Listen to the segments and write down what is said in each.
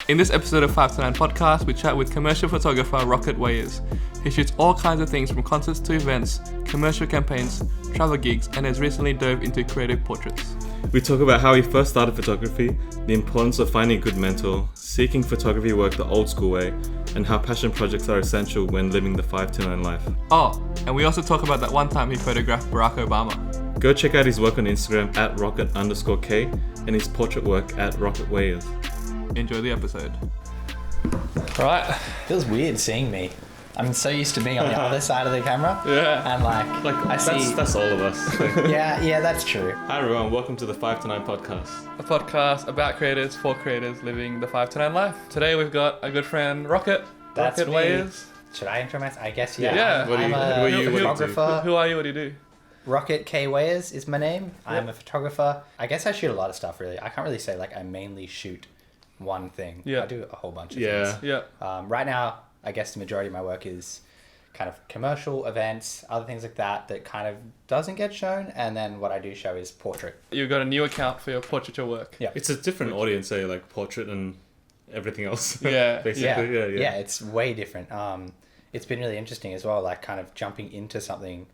In this episode of 5 to 9 podcast, we chat with commercial photographer Rocket Weijers. He shoots all kinds of things from concerts to events, commercial campaigns, travel gigs, and has recently dove into creative portraits. We talk about how he first started photography, the importance of finding a good mentor, seeking photography work the old school way, and how passion projects are essential when living the 5 to 9 life. Oh, and we also talk about that one time he photographed Barack Obama. Go check out his work on Instagram at rocket_k and his portrait work at Rocket Weijers. Enjoy the episode. Right. Feels weird seeing me. I'm so used to being on the other side of the camera. Yeah. And That's all of us. Yeah, that's true. Hi everyone, welcome to the 5 to 9 podcast. A podcast about creators, for creators, living the 5 to 9 life. Today we've got a good friend, Rocket. That's Rocket me. Weijers. Should I intro myself? I guess, yeah. Yeah. What are you- I'm a photographer. Who are you? What do you do? Rocket K Weijers is my name. Yep. I'm a photographer. I guess I shoot a lot of stuff, really. I can't really say, I mainly shoot one thing. Yeah. I do a whole bunch of Yeah. things. Yeah. Right now, I guess the majority of my work is kind of commercial events, other things like that kind of doesn't get shown. And then what I do show is portrait. You've got a new account for your portraiture work. Yeah. It's a different audience, like portrait and everything else. Yeah. Basically, yeah. It's way different. It's been really interesting as well, kind of jumping into something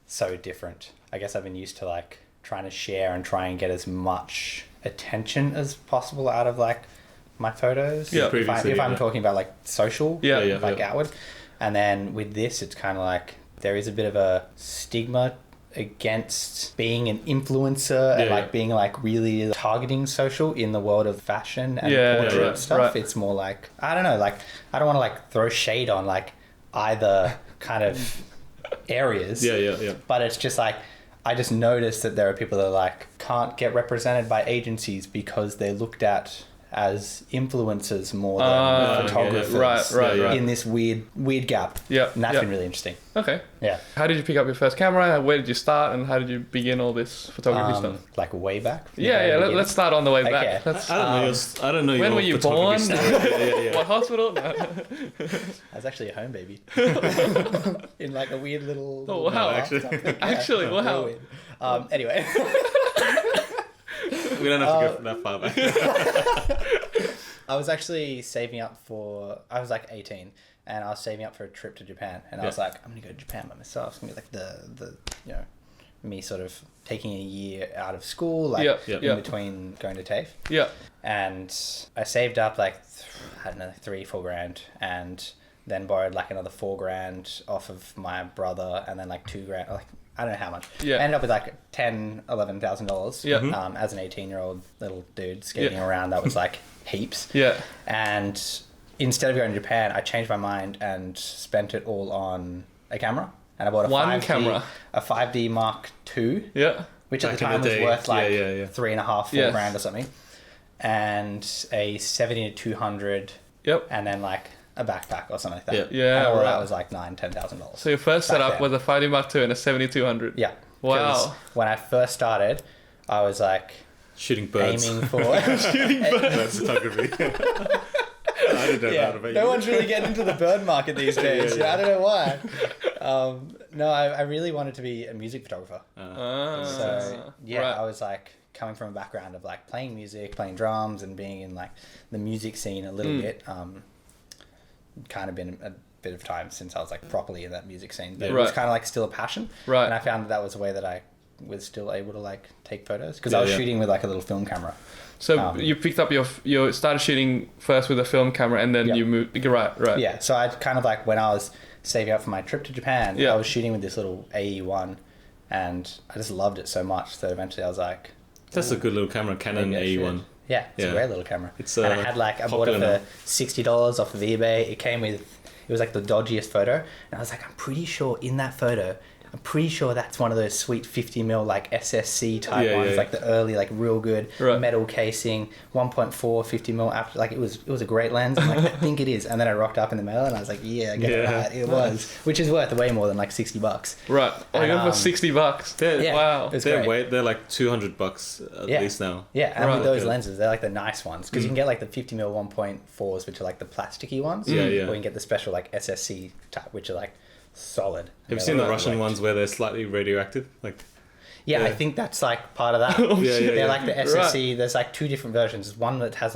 so different. I guess I've been used to trying to share and try and get as much attention as possible out of my photos. Yeah. If I'm talking about social, Yeah. outward. And then with this, it's kind of there is a bit of a stigma against being an influencer and being really targeting social in the world of fashion and portrait stuff. Right. It's more I don't know, I don't want to throw shade on either kind of areas. Yeah. But it's just I just noticed that there are people that can't get represented by agencies because they're looked at as influencers more than photographers. Right. In this weird gap. Yeah. And that's been really interesting. Okay. Yeah. How did you pick up your first camera? Where did you start? And how did you begin all this photography stuff? Way back. Let's start on the way back. Okay. I don't know. When were you born? Yeah. What hospital? No. I was actually a home baby. In a weird little... Oh, wow. Actually, wow. Really anyway. We don't have to go that far back. I was actually saving up I was 18 and I was saving up for a trip to Japan and I was I'm going to go to Japan by myself. It's going to be the me sort of taking a year out of school, in between going to TAFE. Yeah. And I saved up I don't know, 3-4 grand and then borrowed another 4 grand off of my brother and then 2 grand, I don't know how much. Yeah. I ended up with $10,000-$11,000. Yeah. As an 18-year-old little dude skating around, that was heaps. Yeah. And instead of going to Japan, I changed my mind and spent it all on a camera. And I bought a 5D Mark II. Yeah. Which Back at the time was worth 3.5, 4 grand or something. And a 70-200. Yep. And then a backpack or something like that. Yeah. And all that was $9,000-$10,000. So your first setup was a 5D Mark II and a 70-200. Yeah. Wow. When I first started, I was Shooting birds. aiming for That's photography. I didn't know how to make no one's really getting into the bird market these days. I don't know why. No, I really wanted to be a music photographer. So right. I was coming from a background of playing music, playing drums, and being in the music scene a little bit. Kind of been a bit of time since I was properly in that music scene, but it was kind of still a passion. Right. And I found that was a way that I was still able to take photos because I was shooting with a little film camera. So you picked up you started shooting first with a film camera and then you moved right. Yeah. So I kind of when I was saving up for my trip to Japan, I was shooting with this little AE1 and I just loved it so much that eventually I was that's a good little camera, Canon AE1. Yeah, it's a great little camera. It's and I had I bought it for $60 off of eBay. It came with, it was the dodgiest photo, and I was I'm pretty sure in that photo, that's one of those sweet 50mm SSC type ones, the early real good metal casing, 1.4 50mm after it was a great lens. And I think it is. And then I rocked up in the mail and I was I get it right. It was, which is worth way more than $60. Right. Oh, you got for $60. Wow. They're $200 at least now. Yeah, and with those lenses, they're the nice ones because you can get the 50mm 1.4s, which are the plasticky ones. Or you can get the special SSC type, which are solid. Have you seen the Russian ones where they're slightly radioactive? Yeah, I think that's part of that. They're the SSC. Right. There's 2 different versions. One that has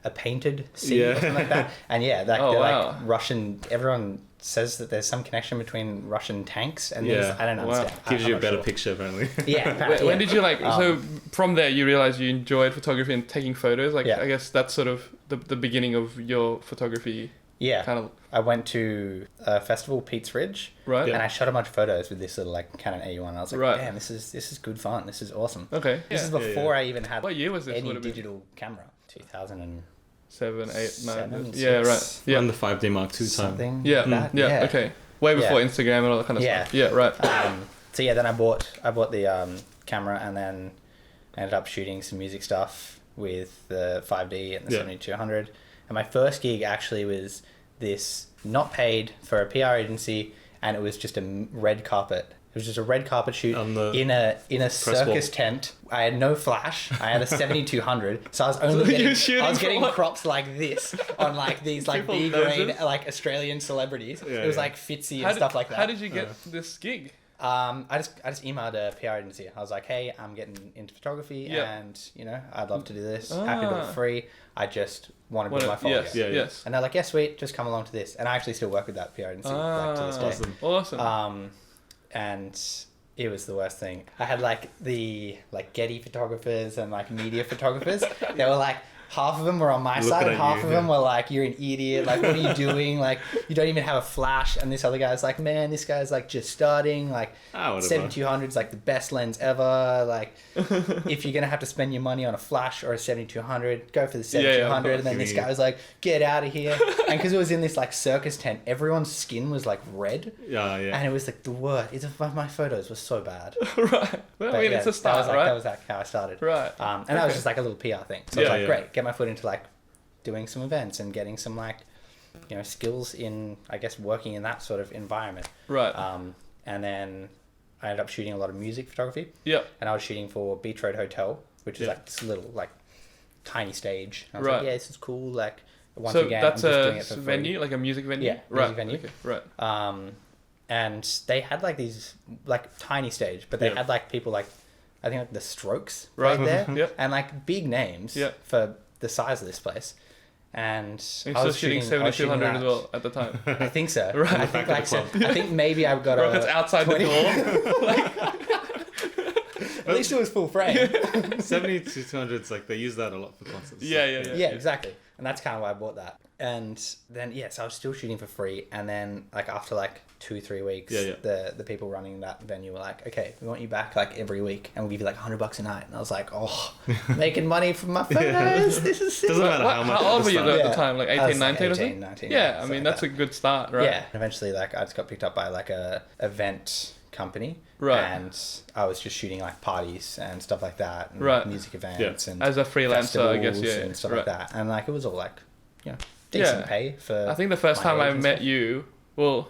a painted sea or something like that. And yeah, like Oh, they're wow. like Russian. Everyone says that there's some connection between Russian tanks and these. I don't understand. Gives you a I'm not better sure. picture, apparently. Yeah. apparently, When yeah. did you like? So from there, you realized you enjoyed photography and taking photos. Like, Yeah. I guess that's sort of the beginning of your photography. Yeah. Kind of I went to a festival, Pete's Ridge, right. and I shot a bunch of photos with this little like Canon A1. And I was like, Right. damn, this is good fun. This is awesome. Okay. This is Yeah. before I even had What year was this? any Would have been digital camera. 2007, 7, 8, 9. 7, Yeah. 6, Right. Yeah. And the 5D Mark II time. something. Yeah. like that. Yeah. Okay. Way before Yeah. Instagram and all that kind of Yeah. stuff. Yeah. Right. So yeah, then I bought the camera and then ended up shooting some music stuff with the 5D and the 7200. And my first gig actually was this, not paid, for a PR agency, and it was just a red carpet. It was just a red carpet shoot in a circus tent. I had no flash. I had a 7200, so I was only getting crops like this on like these like People's B-grade noses? like Australian celebrities. Yeah, it was yeah. like Fitzy and stuff like that. How did you get this gig? I just emailed a PR agency. I was like, hey, I'm getting into photography Yeah. and, you know, I'd love to do this. Happy to do it free. I just want to build my follow. Yes. Yeah, yeah. Yes. And they're like, yeah, sweet, just come along to this. And I actually still work with that PR agency like, to this day. Awesome. And it was the worst thing. I had like the like Getty photographers and like media photographers. They were like, half of them were on my side and half of them were like, you're an idiot, like what are you doing, like you don't even have a flash. And this other guy's like, man, this guy's like just starting, like 7200's like the best lens ever, like if you're gonna have to spend your money on a flash or a 7200, go for the 7200. And then this guy was like, get out of here. And because it was in this like circus tent, everyone's skin was like red. And it was like the worst. My photos were so bad. Right. Well, I mean, it's a start, right? That was like how I started. Right. And that was just like a little PR thing. So I was like, great, get my foot into like doing some events and getting some like, you know, skills in, I guess, working in that sort of environment. Right. And then I ended up shooting a lot of music photography. Yep. And I was shooting for Beach Road Hotel, which is like this little like tiny stage. And I was like, yeah, this is cool. Like once so again, that's I'm just doing it for free. venue, like a music venue? Yeah, music venue. Okay. Right. And they had like these like tiny stage, but they had like people like, I think like the Strokes right there, Yep. and like big names for the size of this place. And I was shooting 7200 as well at the time. I think so. Right. I think like I think maybe I got Rocket's outside 20. the door. At least it was full frame. 7200s, like they use that a lot for concerts. Yeah, exactly. And that's kind of why I bought that. And then so I was still shooting for free. And then like after like 2-3 weeks, the people running that venue were like, okay, we want you back like every week, and we'll give you like $100 a night. And I was like, oh, making money from my photos. This is sick. Doesn't matter how much. How old were you though at the time? Like I was 18, like 19 or 18, something? 19, Yeah, I something mean, like that's that. a good start, right? Yeah. And eventually like I just got picked up by like a event company. Right. And I was just shooting like parties and stuff like that. And Right. music events and as a freelancer, I guess, festivals and stuff like that. And like it was all like, you know, decent pay for. I think the first time I met you, well,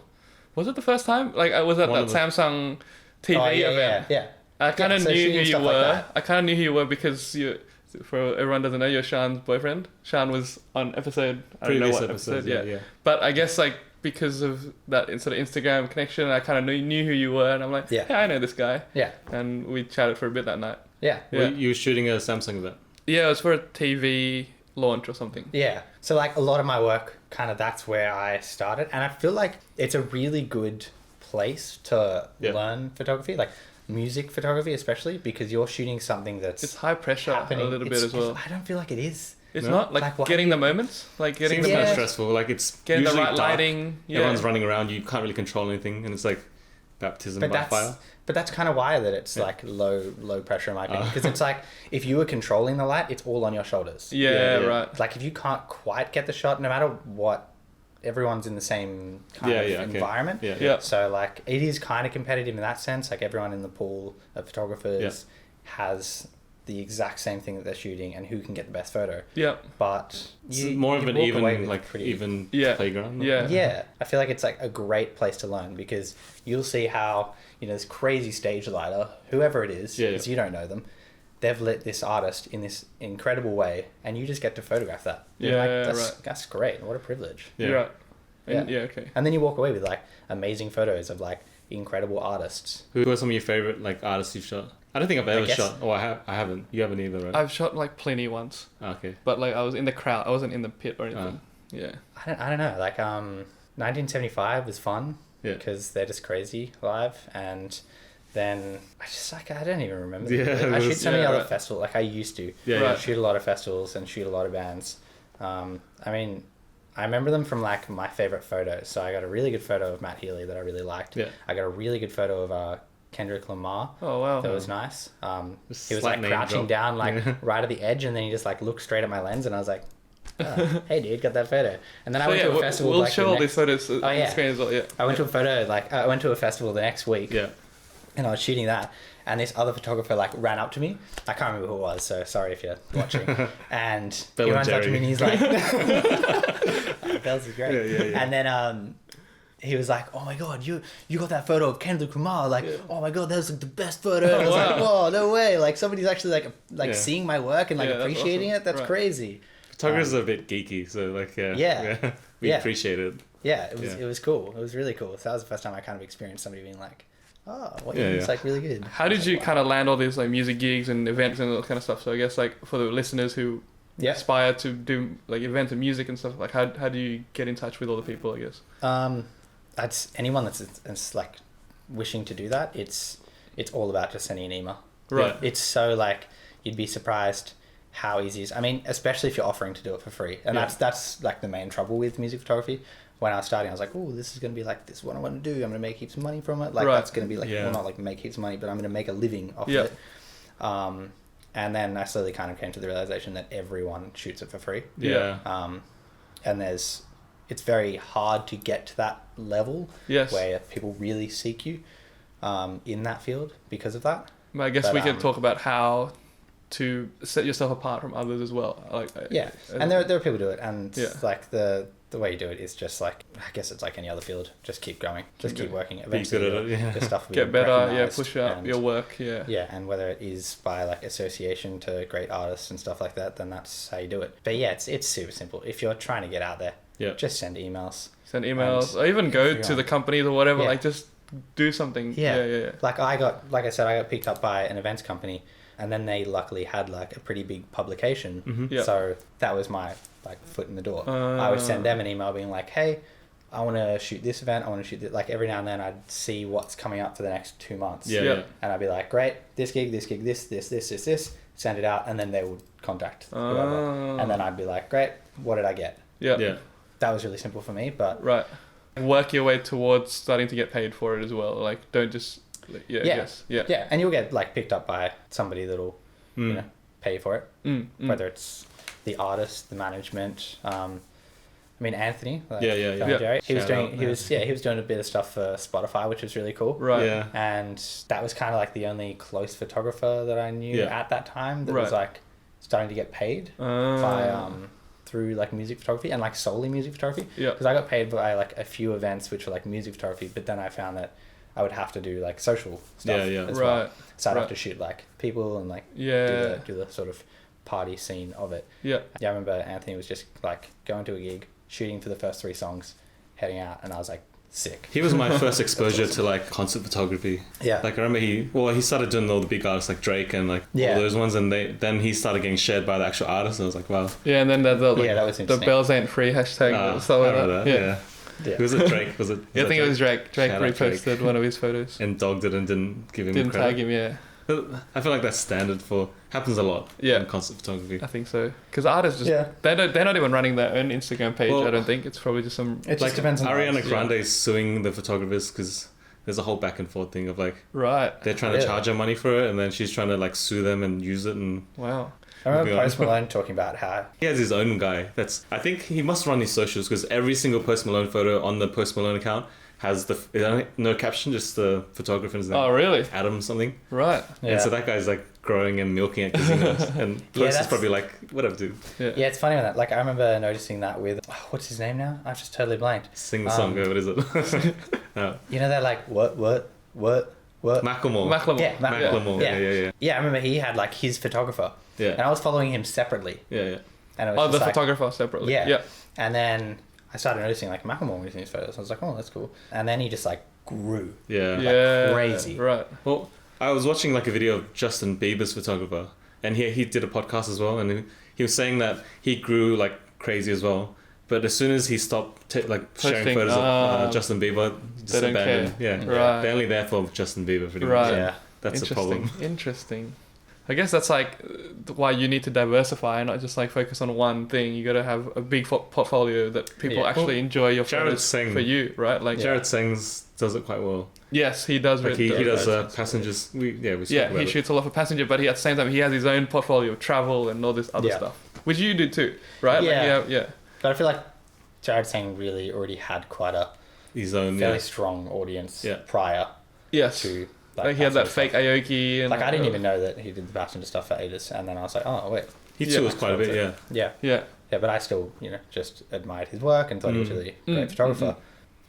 was it the first time? Like I was at that Samsung TV event. Yeah. I kind of so knew who shooting you stuff were. like that. I kind of knew who you were because you. For everyone doesn't know, you're Sean's boyfriend. Sean was on episode. I don't know what episode. Yeah. But I guess like because of that sort of Instagram connection, I kind of knew who you were, and I'm like, yeah, I know this guy. Yeah. And we chatted for a bit that night. Yeah. You were shooting a Samsung event? Yeah, it was for a TV launch or something. Yeah. So like a lot of my work, kind of that's where I started, and I feel like it's a really good place to learn photography, like music photography especially, because you're shooting something that's it's high pressure happening. a little bit as well. I don't feel like it is. It's not like getting the moments, like getting It's the kind of most stressful. Like it's getting the usually right dark. lighting. Yeah. Everyone's running around. You can't really control anything, and it's like baptism by fire. But that's kind of why that it's like low pressure in my opinion, because it's like if you were controlling the light, it's all on your shoulders. Yeah, right. Like if you can't quite get the shot, no matter what, everyone's in the same kind of environment. Yeah. So like it is kind of competitive in that sense. Like everyone in the pool of photographers has the exact same thing that they're shooting and who can get the best photo. Yeah. But It's more of an even, like even playground. Yeah. I feel like it's like a great place to learn, because you'll see how, you know, this crazy stage lighter, whoever it is, because you don't know them, they've lit this artist in this incredible way, and you just get to photograph that. That's great. What a privilege. You're right. And, okay. And then you walk away with like amazing photos of like incredible artists. Who are some of your favorite like artists you've shot? I don't think I've ever shot. Oh, I haven't. You haven't either, right? I've shot like plenty once. Okay. But like I was in the crowd. I wasn't in the pit or anything. Yeah. I don't know. Like 1975 was fun. Yeah. Because they're just crazy live, and then I don't even remember. Yeah. I shoot so many other festivals. Like I used to. Yeah. Shoot a lot of festivals and shoot a lot of bands. I mean, I remember them from like my favorite photos. So I got a really good photo of Matt Healy that I really liked. Yeah. I got a really good photo of Kendrick Lamar. Oh wow. That was nice. He was like crouching down like right at the edge, and then he just like looked straight at my lens, and I was like, oh, hey dude, got that photo. And then I went to a festival. We'll show all these photos on the screen as well. Yeah. I went to a festival the next week. Yeah. And I was shooting that, and this other photographer like ran up to me. I can't remember who it was, so sorry if you're watching. And he runs up to me and he's like, "Bells is great." Yeah. And then he was like, "Oh my god, you got that photo of Kendrick Lamar? Like, oh my god, that was like the best photo." And I was like, "Whoa, no way! Like somebody's actually like seeing my work and like appreciating it. That's crazy." Photographers are a bit geeky, so like we appreciate it. Yeah, it was cool. It was really cool. So that was the first time I kind of experienced somebody being like, oh, what you do is like really good. How did you kind of land all these like music gigs and events and all that kind of stuff? So I guess like for the listeners who aspire to do like events and music and stuff, like how do you get in touch with all the people? I guess. That's anyone that's like wishing to do that. It's all about just sending an email. Right. It's so like you'd be surprised how easy it is. I mean, especially if you're offering to do it for free, and that's like the main trouble with music photography. When I was starting, I was like, oh, this is going to be like, this is what I want to do. I'm going to make heaps of money from it. Like, that's going to be like, well, not like make heaps of money, but I'm going to make a living off of it. And then I slowly kind of came to the realization that everyone shoots it for free. Yeah. And it's very hard to get to that level where people really seek you in that field because of that. I guess we can talk about how to set yourself apart from others as well. And there are people who do it, and like the way you do it is just like, I guess it's like any other field. Just keep going. Just keep working. Eventually, your stuff will get better. Push out your work. And whether it is by like association to great artists and stuff like that, then that's how you do it. But yeah, it's super simple. If you're trying to get out there, just send emails. Or even go to the companies or whatever. Like just do something. Like I got picked up by an events company, and then they luckily had like a pretty big publication. So that was my like foot in the door. I would send them an email being like, hey, I want to shoot this event. I want to shoot this. Like every now and then I'd see what's coming up for the next 2 months. And I'd be like, great, this gig, this, send it out. And then they would contact whoever. And then I'd be like, great, what did I get? That was really simple for me, but... Right. Work your way towards starting to get paid for it as well. Like, don't just... Yeah. And you'll get like picked up by somebody that'll, you know, pay for it. Whether it's the artist, the management. I mean, Anthony. Jerry, he was doing a bit of stuff for Spotify, which was really cool. Right. Yeah. And that was kind of like the only close photographer that I knew at that time that was like starting to get paid by through like music photography and like solely music photography. Because I got paid by like a few events which were like music photography, but then I found that I would have to do like social stuff as well. So I'd have to shoot like people and like do the sort of party scene of it. I remember Anthony was just like going to a gig, shooting for the first 3 songs, heading out, and I was like sick. He was my first exposure to like concert photography. Like I remember he started doing all the big artists like Drake and like all those ones, and then he started getting shared by the actual artists, and I was like, wow. And then that was interesting. The bells ain't free hashtag. Was it Drake? I think it was Drake. Drake reposted one of his photos and dogged it and didn't give him didn't credit. Tag him. I feel like that's standard happens a lot in concert photography. I think so, because artists just they're not even running their own Instagram page. I don't think it's probably just some. It just depends on Ariana Grande is suing the photographers because there's a whole back and forth thing of like they're trying to charge her money for it, and then she's trying to like sue them and use it and I remember Post Malone talking about how he has his own guy. I think he must run his socials because every single Post Malone photo on the Post Malone account has no caption, just the photographer's name. Oh, really? Adam something. Right. And so that guy's like growing and milking at casinos, and Post is probably like, whatever, dude. Yeah, it's funny with that. Like I remember noticing that with what's his name now? I just totally blanked. Sing the song. What is it? You know that like what? Macklemore. Yeah, Macklemore. Yeah, I remember he had like his photographer. And I was following him separately. And it was the photographer separately. And then I started noticing like Macklemore was in his photos. I was like, oh, that's cool. And then he just like grew. Like crazy. Right. Well, I was watching like a video of Justin Bieber's photographer, and he did a podcast as well, and he was saying that he grew like crazy as well. But as soon as he stopped sharing photos of Justin Bieber, just abandoned. Yeah, right. They're only there for Justin Bieber pretty much. Yeah, that's the problem. Interesting. I guess that's like why you need to diversify and not just like focus on one thing. You got to have a big portfolio that people actually enjoy your photos for you, right? Like Jared Sings does it quite well. Yes, he does. Like he does passengers. He shoots a lot for passenger, but at the same time he has his own portfolio of travel and all this other stuff, which you do too, right? Yeah, like, But I feel like Jared Singh really already had quite a fairly strong audience prior to. Like he had that fake Aoki. And like I didn't even know that he did the passenger stuff for ages, and then I was like, oh wait. He tours quite a bit, Yeah, but I still, just admired his work and thought he was a really great photographer.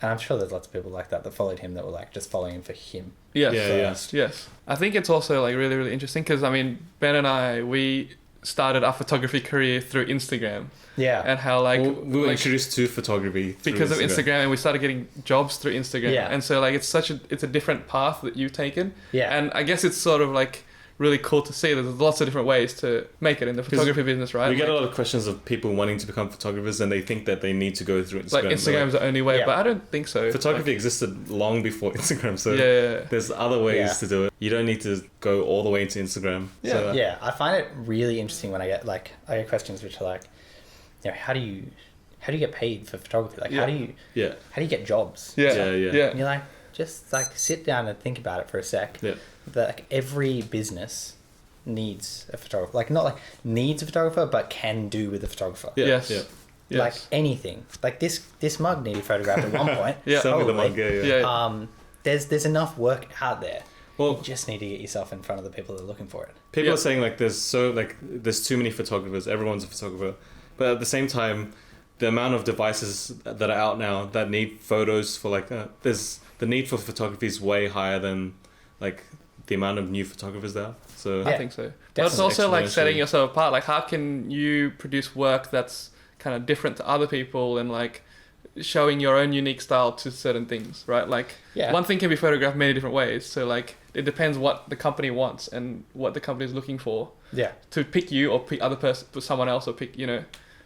And I'm sure there's lots of people like that followed him that were like just following him for him. Yes. I think it's also like really, really interesting because I mean, Ben and I, we started our photography career through Instagram. Yeah. And how like... we were introduced to photography because of Instagram, and we started getting jobs through Instagram. Yeah. And so like it's a different path that you've taken. Yeah. And I guess it's sort of like really cool to see that there's lots of different ways to make it in the photography business, right? We get a lot of questions of people wanting to become photographers and they think that they need to go through Instagram. Like Instagram's the only way, but I don't think so. Photography existed long before Instagram, so there's other ways to do it. You don't need to go all the way into Instagram. Yeah, I find it really interesting when I get questions which are like, how do you get paid for photography? Like how do you get jobs? Yeah. And you're like, just like sit down and think about it for a sec. Yeah. That like every business needs a photographer. Like not like needs a photographer, but can do with a photographer. Yeah. Yes. Yes. Like anything. Like this mug needed photographed at one point. Sell me the mug. There's enough work out there. Well, you just need to get yourself in front of the people that are looking for it. People are saying like there's too many photographers. Everyone's a photographer, but at the same time, the amount of devices that are out now that need photos for there's the need for photography is way higher than like the amount of new photographers there. So I think so. But it's also like setting yourself apart. Like how can you produce work that's kind of different to other people and like showing your own unique style to certain things, right? Like one thing can be photographed many different ways. So like it depends what the company wants and what the company is looking for. Yeah. To pick you or pick someone else or pick, you know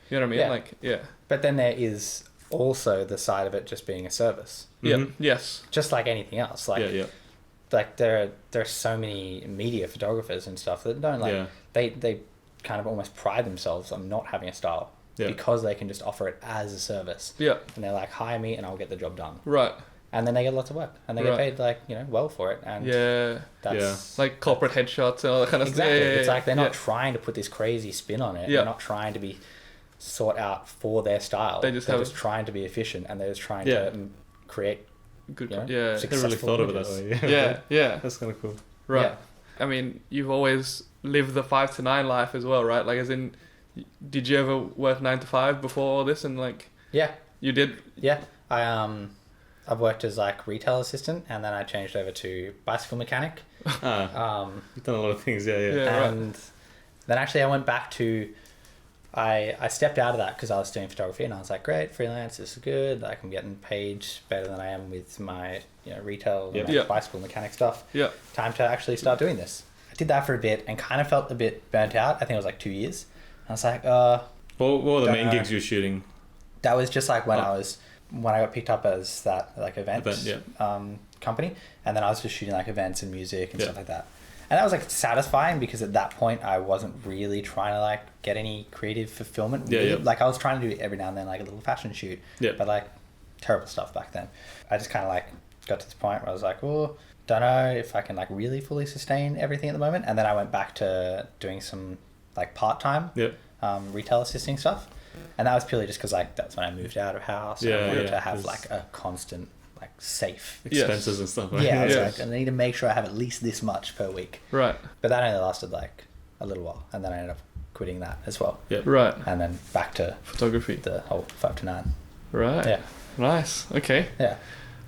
what I mean? Yeah. Like, But then there is also the side of it just being a service. Yeah. Yes. Just like anything else. Like, like there are so many media photographers and stuff that don't they kind of almost pride themselves on not having a style because they can just offer it as a service. Yeah. And they're like, hire me and I'll get the job done. Right. And then they get lots of work and they get paid well for it. And that's like corporate headshots and all that kind of stuff. Exactly. It's like they're not trying trying to put this crazy spin on it. They're not trying to be sought out for their style. They're just trying to be efficient and they're just trying to create good, I never really thought of it that way. Yeah, that's kind of cool. Right. Yeah. I mean, you've always lived the 5 to 9 life as well, right? Like, as in, did you ever work 9 to 5 before all this? And like, you did. Yeah, I've worked as like retail assistant, and then I changed over to bicycle mechanic. You've done a lot of things, and then actually I went back to. I stepped out of that because I was doing photography and I was like, great, freelance, this is good. Like I'm getting paid better than I am with my retail bicycle mechanic stuff. Yeah. Time to actually start doing this. I did that for a bit and kind of felt a bit burnt out. I think it was like 2 years. And I was like, what were the main gigs you were shooting? That was just like when I got picked up as that like event company, and then I was just shooting like events and music and stuff like that. And that was like satisfying because at that point I wasn't really trying to like get any creative fulfillment. Like I was trying to do every now and then like a little fashion shoot, but like terrible stuff back then. I just kind of like got to this point where I was like, oh, don't know if I can like really fully sustain everything at the moment. And then I went back to doing some like part-time retail assisting stuff. And that was purely just because like that's when I moved out of house. And I wanted to have like a constant like safe expenses and stuff. Right? Yeah, I was like, I need to make sure I have at least this much per week. Right. But that only lasted like a little while, and then I ended up quitting that as well. Yeah. Right. And then back to photography. The whole 5 to 9. Right. Yeah. Nice. Okay. Yeah.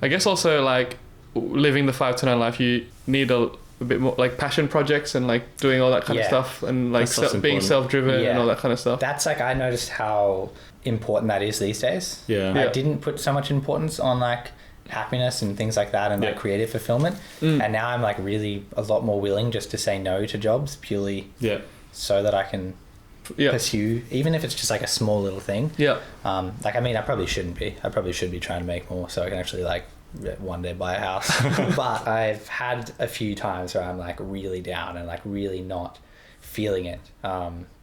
I guess also like living the 5 to 9 life, you need a bit more like passion projects and like doing all that kind of stuff and like being self-driven and all that kind of stuff. That's like I noticed how important that is these days. Yeah. I didn't put so much importance on like happiness and things like that and like creative fulfillment. And now I'm like really a lot more willing just to say no to jobs purely so that I can pursue, even if it's just like a small little thing. Like, I mean, I probably shouldn't be. I probably should be trying to make more so I can actually like one day buy a house. But I've had a few times where I'm like really down and like really not feeling it,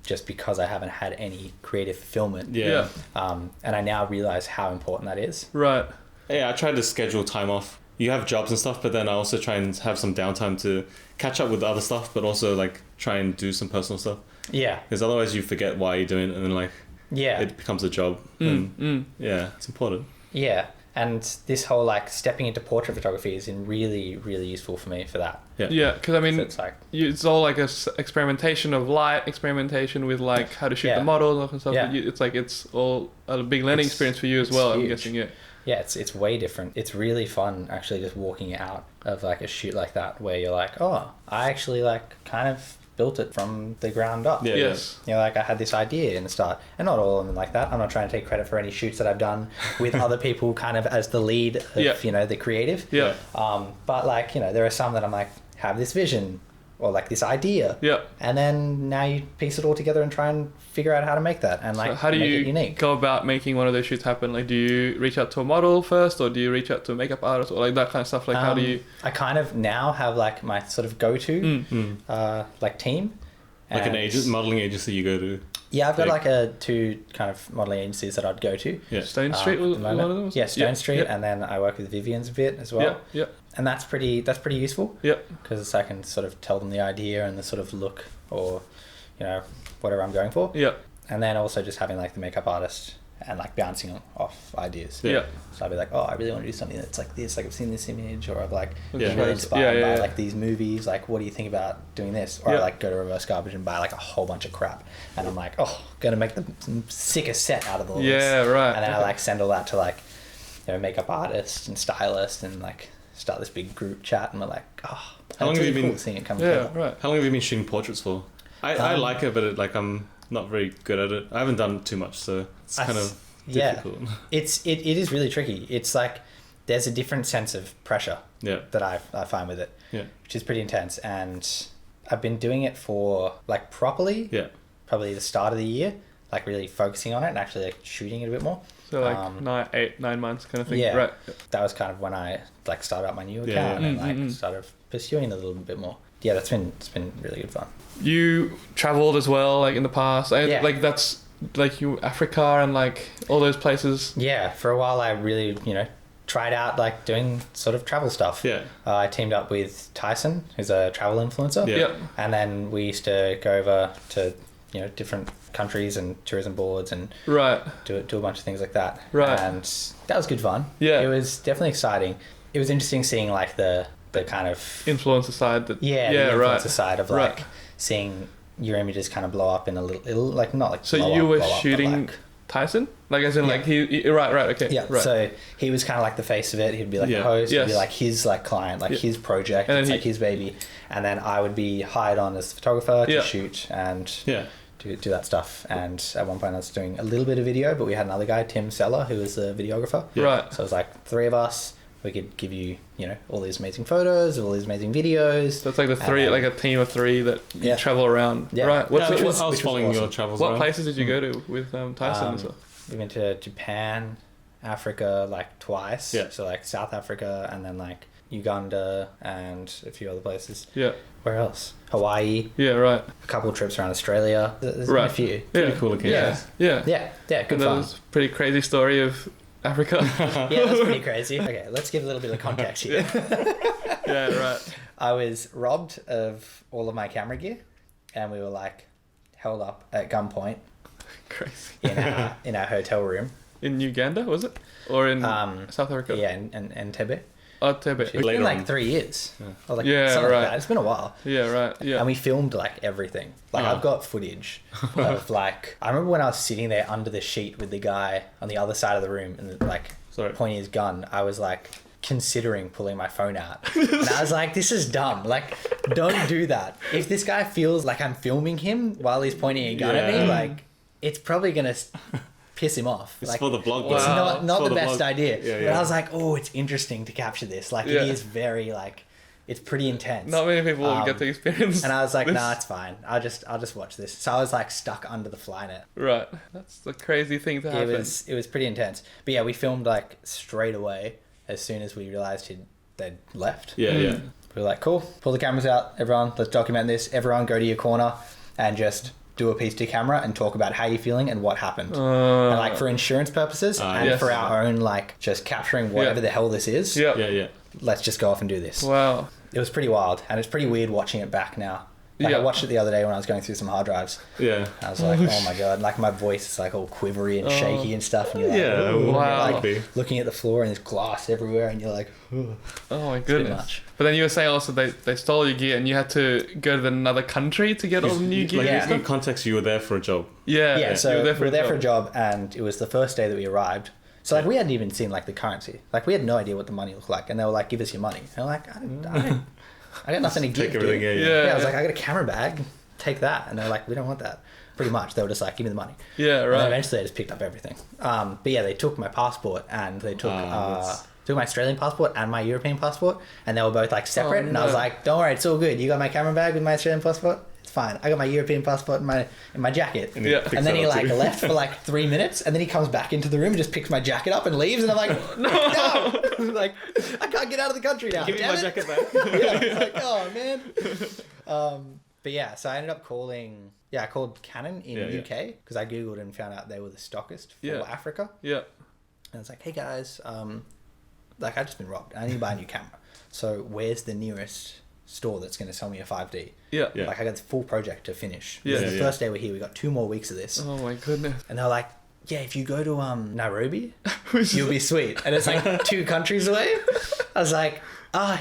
just because I haven't had any creative fulfillment. And I now realize how important that is. Right. Yeah, I try to schedule time off. You have jobs and stuff, but then I also try and have some downtime to catch up with other stuff, but also like try and do some personal stuff. Yeah. Because otherwise you forget why you're doing it, and then like it becomes a job. Yeah, it's important. Yeah. And this whole like stepping into portrait photography is really, really useful for me for that. Yeah, because I mean, so it's all like a experimentation of light, experimentation with like how to shoot the models and stuff. Yeah. It's like it's all a big learning experience for you as well. Huge. I'm guessing. Yeah, it's way different. It's really fun actually just walking out of like a shoot like that where you're like, oh, I actually like kind of built it from the ground up. Yes. You know, like I had this idea in the start, and not all of them like that. I'm not trying to take credit for any shoots that I've done with other people kind of as the lead of, you know, the creative. But like, you know, there are some that I'm like, have this vision or like this idea. And then now you piece it all together and try and figure out how to make that and like so how do make you it unique. Go about making one of those shoots happen? Like, do you reach out to a model first, or do you reach out to a makeup artist, or like that kind of stuff? Like, how do you? I kind of now have like my sort of go-to like team. Like an agent, modeling agency you go to. Yeah, I've got like two kind of modeling agencies that I'd go to. Stone Street was one of them? Yeah, Stone Street, and then I work with Vivian's a bit as well. And that's pretty useful. Because I can sort of tell them the idea and the sort of look or, you know, whatever I'm going for. And then also just having like the makeup artist and like bouncing off ideas. So I'd be like, oh, I really want to do something that's like this. Like I've seen this image, or I've like been really inspired by like these movies. Like, what do you think about doing this? Or I like go to reverse garbage and buy like a whole bunch of crap, and I'm like, oh, gonna make the sickest set out of all this. And then I like send all that to like, you know, makeup artist and stylist, and like start this big group chat, and we're like, oh, how long have you been seeing it come together? How long have you been shooting portraits for? I like it, but I'm not very good at it. I haven't done too much, so it's kind of difficult. It is really tricky. It's like there's a different sense of pressure that I find with it, which is pretty intense. And I've been doing it for like properly, probably the start of the year, like really focusing on it and actually like shooting it a bit more. So like 9 months kind of thing. Right. That was kind of when I like started up my new account and like started pursuing it a little bit more. Yeah, it's been really good fun. You traveled as well, like in the past. Like that's like you Africa and like all those places. Yeah, for a while I really, you know, tried out like doing sort of travel stuff. I teamed up with Tyson, who's a travel influencer. And then we used to go over to, you know, different countries and tourism boards and do a bunch of things like that. And that was good fun. It was definitely exciting. It was interesting seeing like the kind of influencer side that the influencer side of like seeing your images kind of blow up in a little like not like so you were shooting Tyson, like as in like he right. So he was kind of like the face of it. He'd be like the host. He'd be like his like client, like his project. And it's like his baby. And then I would be hired on as the photographer to shoot and do that stuff. And at one point I was doing a little bit of video, but we had another guy, Tim Seller, who was the videographer. So it was like 3 of us. We could give you, you know, all these amazing photos, all these amazing videos. So it's like the three, like a team of 3 that you travel around. Right. I was following your travels around. What places did you go to with Tyson and stuff? We went to Japan, Africa, like twice. So like South Africa and then like Uganda and a few other places. Where else? Hawaii. A couple of trips around Australia. There's been a few. Pretty cool occasions. Good fun. That was a pretty crazy story of Africa. That's pretty crazy. Okay, let's give a little bit of context here. I was robbed of all of my camera gear, and we were like held up at gunpoint. Crazy. in our hotel room. In Uganda, was it? Or in South Africa? Yeah, in Entebbe. Oh, Entebbe. It's been like 3 years. Or like something like that. It's been a while. And we filmed like everything. Like I've got footage of like I remember when I was sitting there under the sheet with the guy on the other side of the room and like pointing his gun, I was like considering pulling my phone out. And I was like, this is dumb. Like, don't do that. If this guy feels like I'm filming him while he's pointing a gun at me, like it's probably gonna piss him off. It's like, for the blog. It's not the best blog. idea. Yeah. But I was like, oh, it's interesting to capture this. Like, it is very like, it's pretty intense. Not many people will get to experience. And I was like, this. nah, it's fine. I'll just watch this. So I was like stuck under the fly net. Right. That's the crazy thing to happen. It was pretty intense. But yeah, we filmed like straight away as soon as we realized they'd left. Yeah. We were like, cool, pull the cameras out, everyone, let's document this. Everyone go to your corner and just do a piece to camera and talk about how you're feeling and what happened. And like for insurance purposes and for our own, like just capturing whatever the hell this is. Yeah. Let's just go off and do this. Wow. It was pretty wild, and it's pretty weird watching it back now. Like I watched it the other day when I was going through some hard drives. Yeah. I was like, oh my god, like my voice is like all quivery and shaky and stuff, and you're like, wow. like looking at the floor and there's glass everywhere, and you're like, oh my pretty goodness. much. But then you were saying also they stole your gear and you had to go to another country to get all the new gear. Like, in context, you were there for a job. Yeah. So you we were were there for a job, and it was the first day that we arrived. So like we hadn't even seen like the currency, like we had no idea what the money looked like, and they were like, give us your money. And I'm like, I got nothing to give. Take everything. Dude. Yeah, I was like, I got a camera bag, take that. And they're like, we don't want that. Pretty much, they were just like, give me the money. Yeah, right. And then eventually, they just picked up everything. But yeah, they took my passport and they took my Australian passport and my European passport, and they were both like separate. And I was like, don't worry, it's all good. You got my camera bag with my Australian passport. It's fine. I got my European passport in my jacket. And then he like left for like 3 minutes, and then he comes back into the room and just picks my jacket up and leaves. And I'm like, no! Like, I can't get out of the country now. Give me my jacket back. Yeah, it's like, oh man. But yeah, so I ended up calling. Yeah, I called Canon in UK because I googled and found out they were the stockist for Africa. Yeah. And it's like, hey guys, like I've just been robbed. I need to buy a new camera. So where's the nearest store that's going to sell me a 5D? Yeah. Like I got this full project to finish. Yeah. This is the first day we're here. We got 2 more weeks of this. Oh my goodness. And they're like, yeah, if you go to Nairobi, you'll be sweet. And it's like 2 countries away. I was like,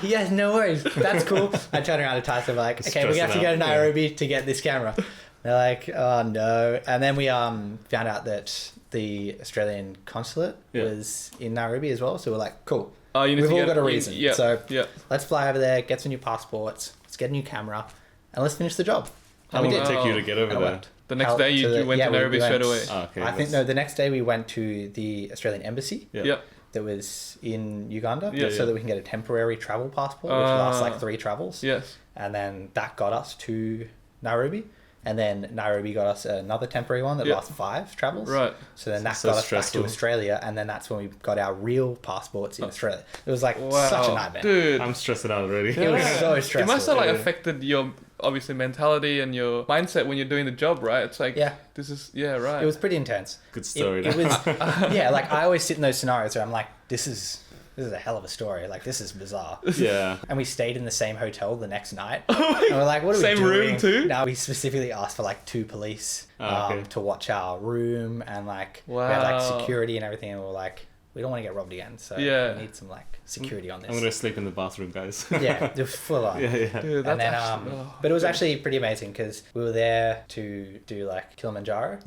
yeah, no worries. That's cool. I turned around to Tyson, like, okay, we have to go to Nairobi to get this camera. They're like, oh no. And then we found out that the Australian consulate was in Nairobi as well. So we're like, cool. We've all got a reason. So let's fly over there, get some new passports, let's get a new camera, and let's finish the job. How long did it take you to get over there? The next day you went to Nairobi straight away. I think the next day we went to the Australian embassy. That was in Uganda, so that we can get a temporary travel passport, which lasts like 3 travels. Yes. And then that got us to Nairobi. And then Nairobi got us another temporary one that lasts 5 travels. Right. So then that got us back to Australia, and then that's when we got our real passports in Australia. It was like such a nightmare. Dude. I'm stressing out already. It was so stressful. It must have like affected your obviously mentality and your mindset when you're doing the job, right? It's like this is right. It was pretty intense. Good story. It was like I always sit in those scenarios where I'm like, this is a hell of a story. Like, this is bizarre. Yeah. And we stayed in the same hotel the next night. And we're like, what are we doing? Same room too? No, we specifically asked for like 2 police to watch our room, and like we had like security and everything, and we were like, we don't want to get robbed again, so we need some like security on this. I'm gonna sleep in the bathroom, guys. Yeah, it was full on. Yeah. Dude, and then but it was actually pretty amazing because we were there to do like Kilimanjaro.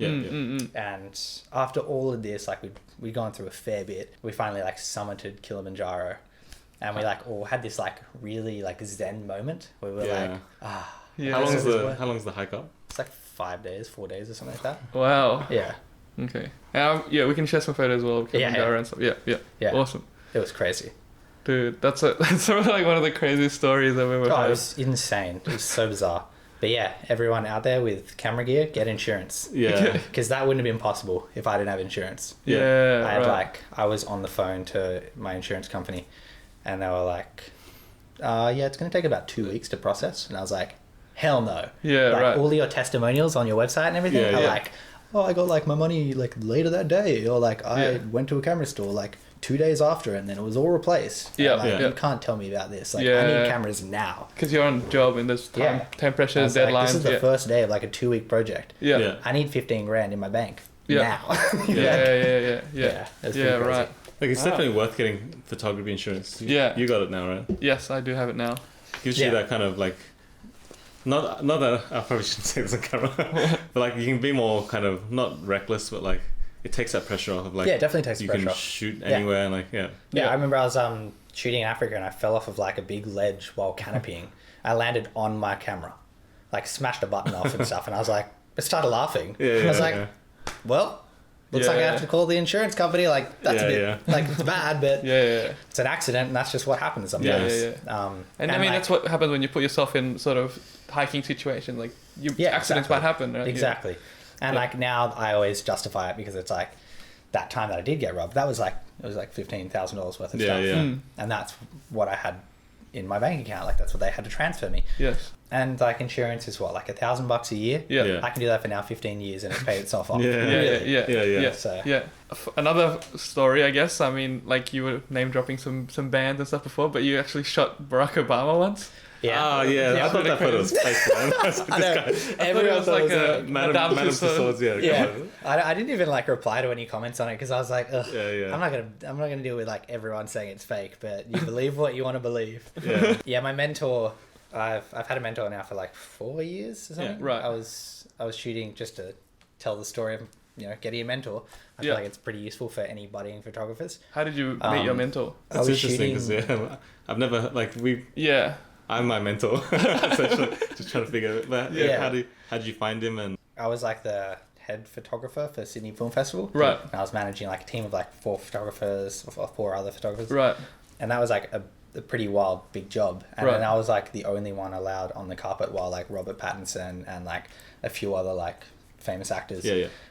And after all of this, like we'd gone through a fair bit. We finally like summited Kilimanjaro, and we like all had this like really like zen moment where we were like, How long's the hike up? It's like 5 days, 4 days or something like that. Wow. Yeah. Okay. We can share some photos as well of Kilimanjaro and stuff. Yeah. Awesome. It was crazy. Dude, that's sort of like one of the craziest stories I've ever heard. It was insane. It was so bizarre. But yeah, everyone out there with camera gear, get insurance. Yeah. Because that wouldn't have been possible if I didn't have insurance. Yeah. I was on the phone to my insurance company, and they were like, it's going to take about 2 weeks to process. And I was like, hell no. Yeah, like, right. all your testimonials on your website and everything are like, I got like my money like later that day, or like I went to a camera store like 2 days after, and then it was all replaced. You can't tell me about this. Like, I need cameras now. Because you're on job and there's time pressures, deadlines. Like, this is the first day of like a 2-week project. I need 15 grand in my bank now. Yeah. Right. Like, it's definitely worth getting photography insurance. You got it now, right? Yes, I do have it now. Gives you that kind of like, not that I probably shouldn't say this on camera, but like you can be more kind of not reckless, but like it takes that pressure off of like it definitely takes you pressure can off. shoot anywhere and like I remember I was shooting in Africa and I fell off of like a big ledge while canopying. I landed on my camera, like smashed a button off and stuff, and I was like, I started laughing. I was like, well, looks like I have to call the insurance company. Like, that's a bit, like, it's bad, but it's an accident, and that's just what happens sometimes. And I mean, that's what happens when you put yourself in sort of hiking situation. Like, accidents might happen. Right? Exactly. And like now I always justify it because it's like that time that I did get robbed, that was like, it was like $15,000 worth of stuff. And that's what I had in my bank account. Like, that's what they had to transfer me. Yes. And like insurance is what, like $1,000 a year? Yeah. I can do that for now 15 years and it's paid itself off. Yeah. Another story, I guess. I mean, like, you were name dropping some bands and stuff before, but you actually shot Barack Obama once. Yeah. Oh, yeah. I thought that photo was fake, man. I know. Everyone was like a Madame Tussauds, I didn't even like reply to any comments on it because I was like, ugh, I'm not gonna deal with like everyone saying it's fake, but you believe what you want to believe. Yeah. My mentor, I've had a mentor now for like 4 years or something. Yeah, right. I was shooting just to tell the story of, you know, getting a mentor. I feel like it's pretty useful for any budding photographers. How did you meet your mentor? That's interesting because I've never I'm my mentor. Essentially, just trying to figure it out. How did you find him? And I was like the head photographer for Sydney Film Festival. Right. And I was managing like a team of like 4 other photographers. Right. And that was like a pretty wild big job. And then I was like the only one allowed on the carpet while like Robert Pattinson and like a few other like famous actors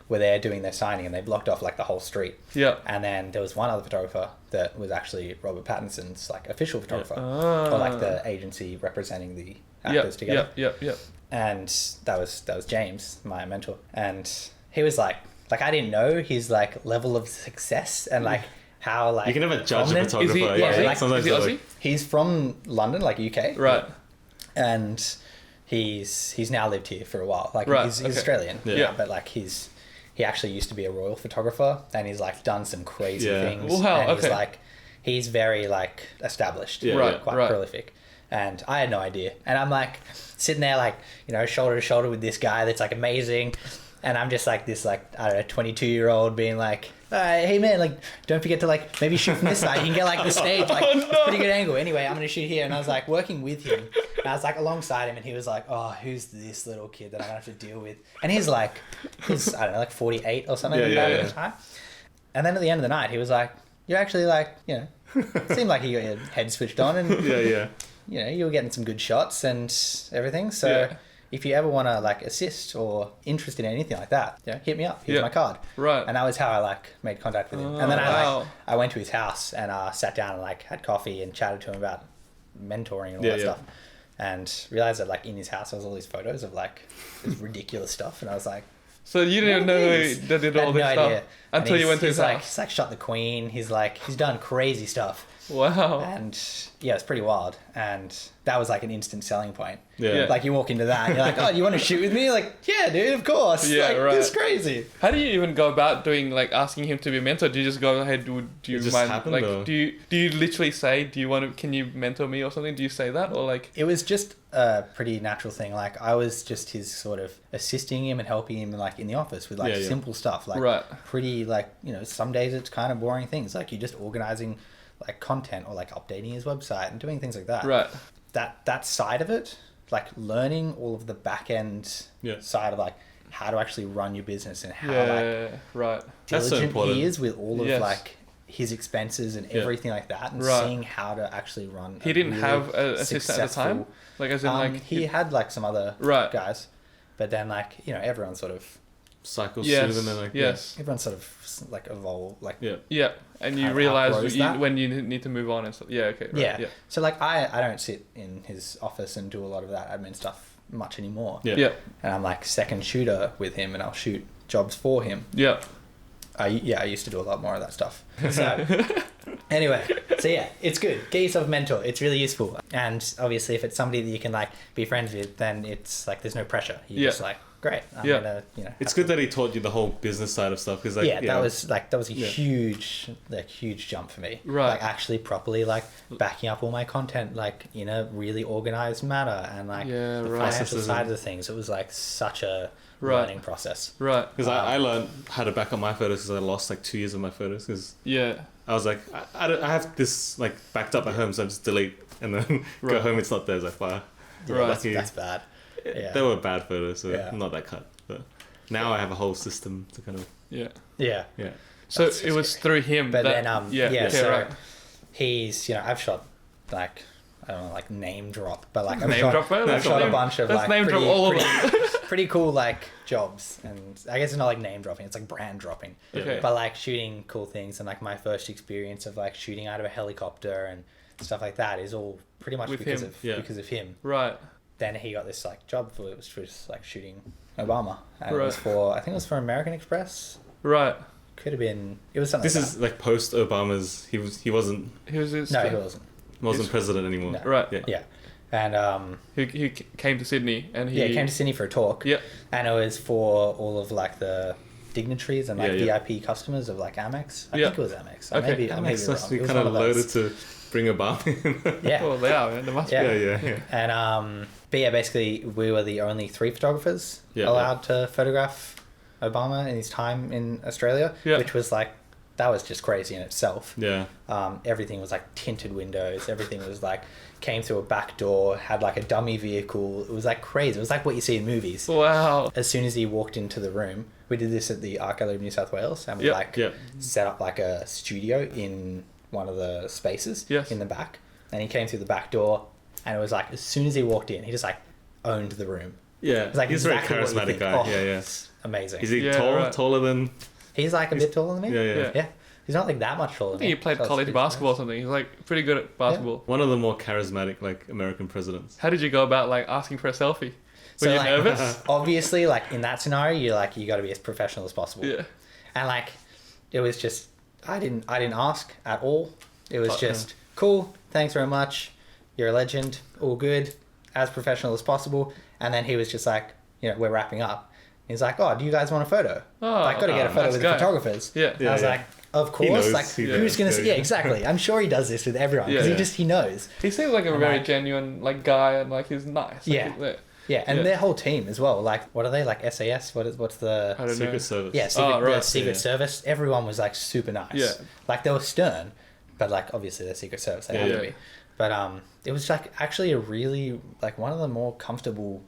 were there doing their signing, and they blocked off like the whole street. Yeah. And then there was one other photographer that was actually Robert Pattinson's like official photographer, or like the agency representing the actors together. Yeah. And that was James, my mentor, and he was like I didn't know his like level of success and like how like you can never judge a photographer. Is he Aussie? He's from London, like UK, right? And he's now lived here for a while. Like he's Australian, but like he actually used to be a royal photographer, and he's like done some crazy things. Wow, and he's very like established, quite prolific. And I had no idea. And I'm like sitting there like, you know, shoulder to shoulder with this guy that's like amazing. And I'm just like this like, I don't know, 22-year-old being like, hey man, like don't forget to like maybe shoot from this side. You can get like the stage, like pretty good angle. Anyway, I'm gonna shoot here. And I was like working with him. And I was like alongside him, and he was like, oh, who's this little kid that I'm gonna have to deal with? And he's I don't know, like 48 or something at the time. And then at the end of the night, he was like, you're actually like, you know, it seemed like you got your head switched on, and you know, you were getting some good shots and everything. So if you ever want to like assist or interested in anything like that, you know, hit me up. Here's my card. Right. And that was how I like made contact with him. And then I went to his house and sat down and like had coffee and chatted to him about mentoring and all that stuff. And realized that like in his house there was all these photos of like this ridiculous stuff, and I was like, so you didn't even know that did all this stuff until you went to his house. He's like shot the Queen. He's done crazy stuff. Wow. And yeah, it's pretty wild. And that was like an instant selling point. Yeah. Like you walk into that and you're like, oh, you want to shoot with me? Like, yeah, dude, of course. Yeah, like, right. It's crazy. How do you even go about doing like asking him to be a mentor? Do you just go, hey, do you mind? Happened, like, though. do you literally say, can you mentor me or something? Do you say that, or like? It was just a pretty natural thing. Like I was just his sort of assisting him and helping him like in the office with like simple stuff. Like pretty like, you know, some days it's kind of boring things. Like you're just organizing like content or like updating his website and doing things like that. Right. That side of it, like learning all of the back end side of like how to actually run your business and how diligent he is with all of like his expenses and everything like that, and seeing how to actually run. He didn't have an assistant at the time? Like as in like he had like some other guys, but then like, you know, everyone sort of cycles through them and like everyone sort of like evolve like and you realize when you need to move on and stuff. So like I don't sit in his office and do a lot of that admin stuff much anymore. And I'm like second shooter with him, and I'll shoot jobs for him. I used to do a lot more of that stuff. So anyway, so yeah, it's good. Get yourself a mentor. It's really useful. And obviously if it's somebody that you can like be friends with, then it's like there's no pressure. You're just like, great. I'm gonna, you know. It's good that he taught you the whole business side of stuff, because like that was a huge jump for me. Right. Like actually properly like backing up all my content like in a really organized manner, and like the financial side of the things. It was like such a learning process. Right. Because I learned how to back up my photos because I lost like 2 years of my photos. Because I was like, I have this like backed up at home, so I just delete and then go home. It's not there. It's like, wow. That's bad. Yeah. They were bad photos, so not that cut. But Now I have a whole system to kind of... Yeah. So it was through him. But then, so right. he's, I've shot, like, I don't know, like name drop, but like I've Name shot, drop, I've shot a bunch of like name drop all of them. pretty cool like jobs, and I guess it's not like name dropping, it's like brand dropping. Okay. But like shooting cool things, and like my first experience of like shooting out of a helicopter and stuff like that is all pretty much because of him. Right. Then he got this like job for it, which was like shooting Obama, and Right. it was for, I think it was for American Express. Right. Could have been. It was something. This like is like post Obama's. He wasn't He was his. that. No, he wasn't. president anymore. No. Right. Yeah. And He came to Sydney and he came to Sydney for a talk. Yeah. And it was for all of like the dignitaries and like Yeah. VIP customers of like Amex. I Yeah. think it was Amex. Okay. Maybe Amex must be it was kind one of loaded to bring Obama in. Yeah. Well, they are, man. They must Yeah. be. Yeah. And but yeah, basically we were the only 3 photographers allowed to photograph Obama in his time in Australia, which was like, that was just crazy in itself. Yeah. Everything was like tinted windows. Everything was like, came through a back door, had like a dummy vehicle. It was like crazy. It was like what you see in movies. Wow. As soon as he walked into the room, we did this at the Art Gallery of New South Wales, and we set up like a studio in one of the spaces in the back. And he came through the back door, and it was like, as soon as he walked in, he just like owned the room. Yeah. It was like he's exactly a very charismatic guy. Oh, Yeah. it's amazing. Is he taller than... He's like a bit taller than me. Yeah. He's not like that much taller I than think me. he played So it's college pretty basketball or nice. something. He's like pretty good at basketball. One of the more charismatic like American presidents. How did you go about like asking for a selfie? Were So, you like, nervous? Obviously, like in that scenario, you got to be as professional as possible. Yeah. And like, it was just, I didn't ask at all. It was just cool. Thanks very much. You're a legend. All good. As professional as possible. And then he was just like, we're wrapping up. He's like, oh, do you guys want a photo? Got to get a photo nice with guy. the photographers. Yeah. And I was like, of course. knows. Like, He who's knows. gonna? Yeah, exactly. I'm sure he does this with everyone because he knows. He seems like a And, very like- genuine like guy, and like he's nice. Like, Yeah. Yeah, and their whole team as well. Like, what are they? Like SAS? What's the... I don't know. Secret Service. Yeah, the Secret Yeah. Service. Everyone was like super nice. Yeah. Like they were stern, but like obviously they're Secret Service. They have to be. But it was like actually a really like one of the more comfortable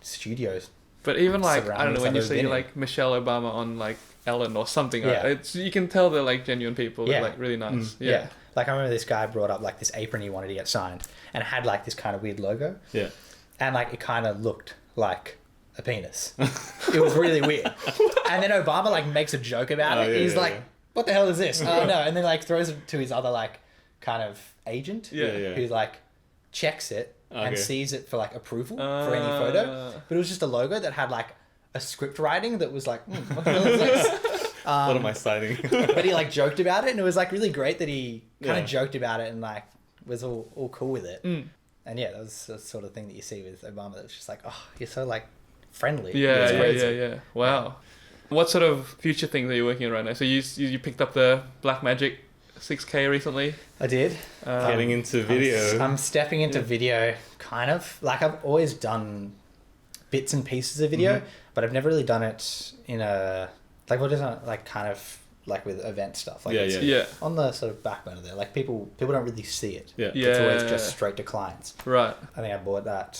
studios. But even like I don't know, when you surroundings I've see been in. like Michelle Obama on like Ellen or something, Yeah. it's you can tell they're like genuine people. Yeah. They're like really nice. Yeah. Like I remember this guy brought up like this apron he wanted to get signed, and it had like this kind of weird logo, Yeah. and like it kind of looked like a penis. It was really weird. And then Obama like makes a joke about it. yeah, He's yeah, like, yeah. "What the hell is this?" Oh no! And then like throws it to his other like kind of agent, Yeah. who like checks it and Okay. sees it for like approval for any photo. But it was just a logo that had like a script writing that was like, what the hell is this? What am I signing? But he like joked about it, and it was like really great that he kind Yeah. of joked about it and like was all cool with it. And yeah, that was the sort of thing that you see with Obama. That was just like, oh, you're so like friendly. It's crazy. Yeah. Wow. What sort of future things are you working on right now? So you picked up the Blackmagic 6K recently. I did. Getting into video. I'm stepping into video, kind of. Like I've always done bits and pieces of video, but I've never really done it in a like what is it like kind of like with event stuff. Like it's Yeah. on the sort of back burner there. Like people don't really see it. Yeah. It's always just straight to clients. Right. I think I bought that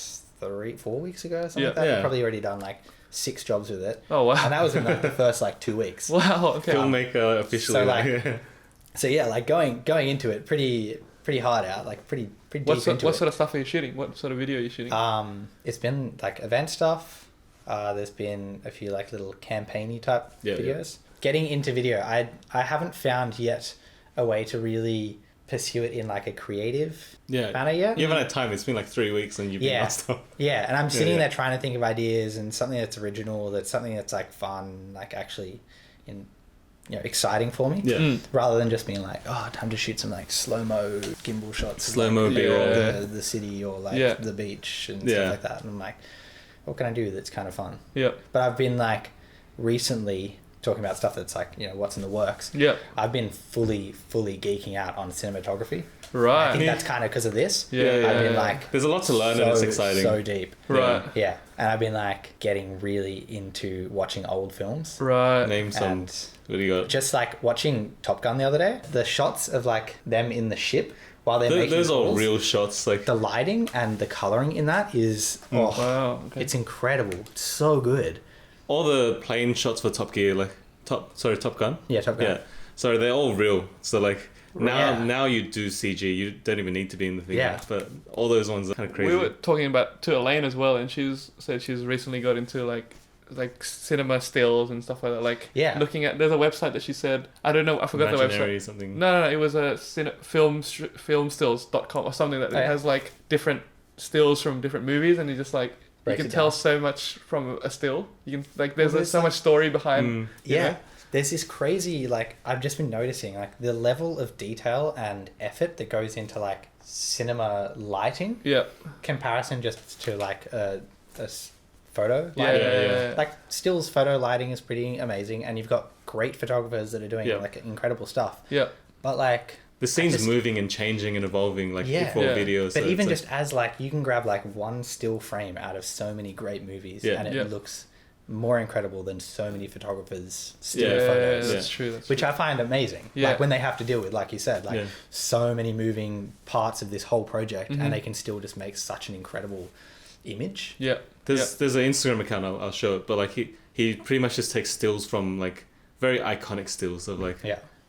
3-4 weeks ago or something Yeah. like that. Yeah. I've probably already done like 6 jobs with it. Oh wow. And that was in like the first like 2 weeks. Wow. Okay. Filmmaker officially. So, like, So yeah, like going into it pretty hard out, like pretty deep What into it. sort of stuff are you shooting? What sort of video are you shooting? It's been like event stuff. There's been a few like little campaigny type videos. Getting into video, I haven't found yet a way to really pursue it in like a creative manner yet. You haven't had time. It's been like 3 weeks and you've been non-stop. Yeah, and I'm sitting there trying to think of ideas and something that's original, that's something that's like fun, like actually exciting for me. Yeah. Rather than just being like, oh, time to shoot some like slow-mo gimbal shots. Slow-mo of, like, B-roll. the city or like the beach and stuff like that. And I'm like, what can I do that's kind of fun? Yeah. But I've been like recently talking about stuff that's like, what's in the works. Yeah. I've been fully geeking out on cinematography. Right. I think that's kind of because of this. Yeah, I've been like... There's a lot to learn and it's exciting. So deep. Right. Yeah. And I've been like getting really into watching old films. Right. Name some. And What do you got? just like watching Top Gun the other day, the shots of like them in the ship while they're making Those are calls, real shots. Like the lighting and the coloring in that is Wow. Okay. it's incredible. It's so good. all the plane shots for Top Gear, like Top Gun. Yeah, Top Gun. Yeah, so they're all real. So like Yeah. now you do CG. You don't even need to be in the thing. Yeah. But all those ones are kind of crazy. We were talking about to Elaine as well, and said she's recently got into like cinema stills and stuff like that. Like looking at, there's a website that she said, I don't know, I forgot the website. Something. No, it was a filmstills.com or something that has like different stills from different movies, and you just like you can tell so much from a still. You can like there's so much story behind. You know? There's this crazy, like, I've just been noticing, like, the level of detail and effort that goes into, like, cinema lighting. Yeah. Comparison just to, like, a photo lighting. Yeah. Like, stills photo lighting is pretty amazing, and you've got great photographers that are doing, like, incredible stuff. Yeah. But, like... The scene's moving and changing and evolving, like, before videos. But so even just as, like, you can grab, like, one still frame out of so many great movies, and it looks... more incredible than so many photographers still photos. That's true. Which I find amazing. Like when they have to deal with, like you said, like so many moving parts of this whole project, and they can still just make such an incredible image. Yeah. There's an Instagram account, I'll show it, but like he pretty much just takes stills from like very iconic stills of like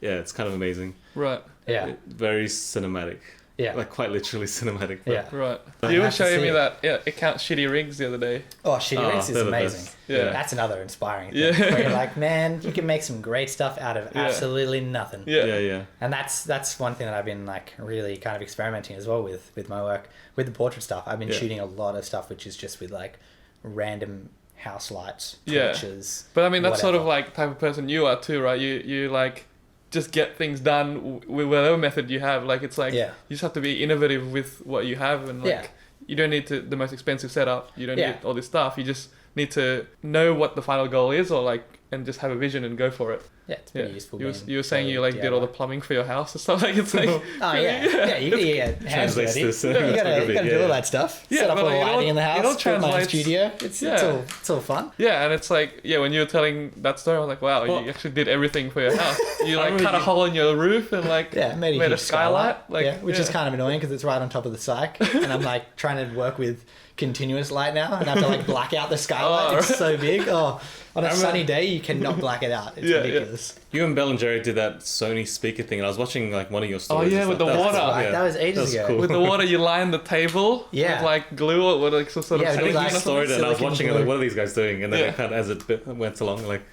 it's kind of amazing. Right. Yeah. Very cinematic. Yeah. Like quite literally cinematic. Yeah. Right. You were showing me that account Shitty Rigs the other day. Oh, Shitty Rigs is amazing. Yeah. That's another inspiring thing. Where you're like, man, you can make some great stuff out of absolutely nothing. Yeah. And that's one thing that I've been like really kind of experimenting as well with my work. With the portrait stuff, I've been shooting a lot of stuff which is just with like random house lights, torches. But I mean, that's sort of like the type of person you are too, right? You like just get things done with whatever method you have. Like it's like you just have to be innovative with what you have, and like you don't need the most expensive setup. You don't need all this stuff. You just need to know what the final goal is, or like, and just have a vision and go for it. Yeah, it's pretty useful. You were saying you like did all the plumbing for your house or stuff. Like it's like you translates this. You gotta do all that stuff. Set up all the lighting in the house. Put my studio. It's all fun. Yeah, and it's like when you were telling that story, I was like, wow, you actually did everything for your house. You like cut a hole in your roof and like made a skylight. Like which is kind of annoying because it's right on top of the cyc, and I'm like trying to work with continuous light now, and I have to like black out the skylight. It's so big. On a sunny day, you cannot black it out. It's ridiculous. You and Bell and Jerry did that Sony speaker thing, and I was watching like one of your stories. Oh yeah, with the water. That was ages ago. Cool. With the water, you line the table with like glue or like some sort of. I think you stored it, and I was watching it like, what are these guys doing? And then it kind of, as it went along, like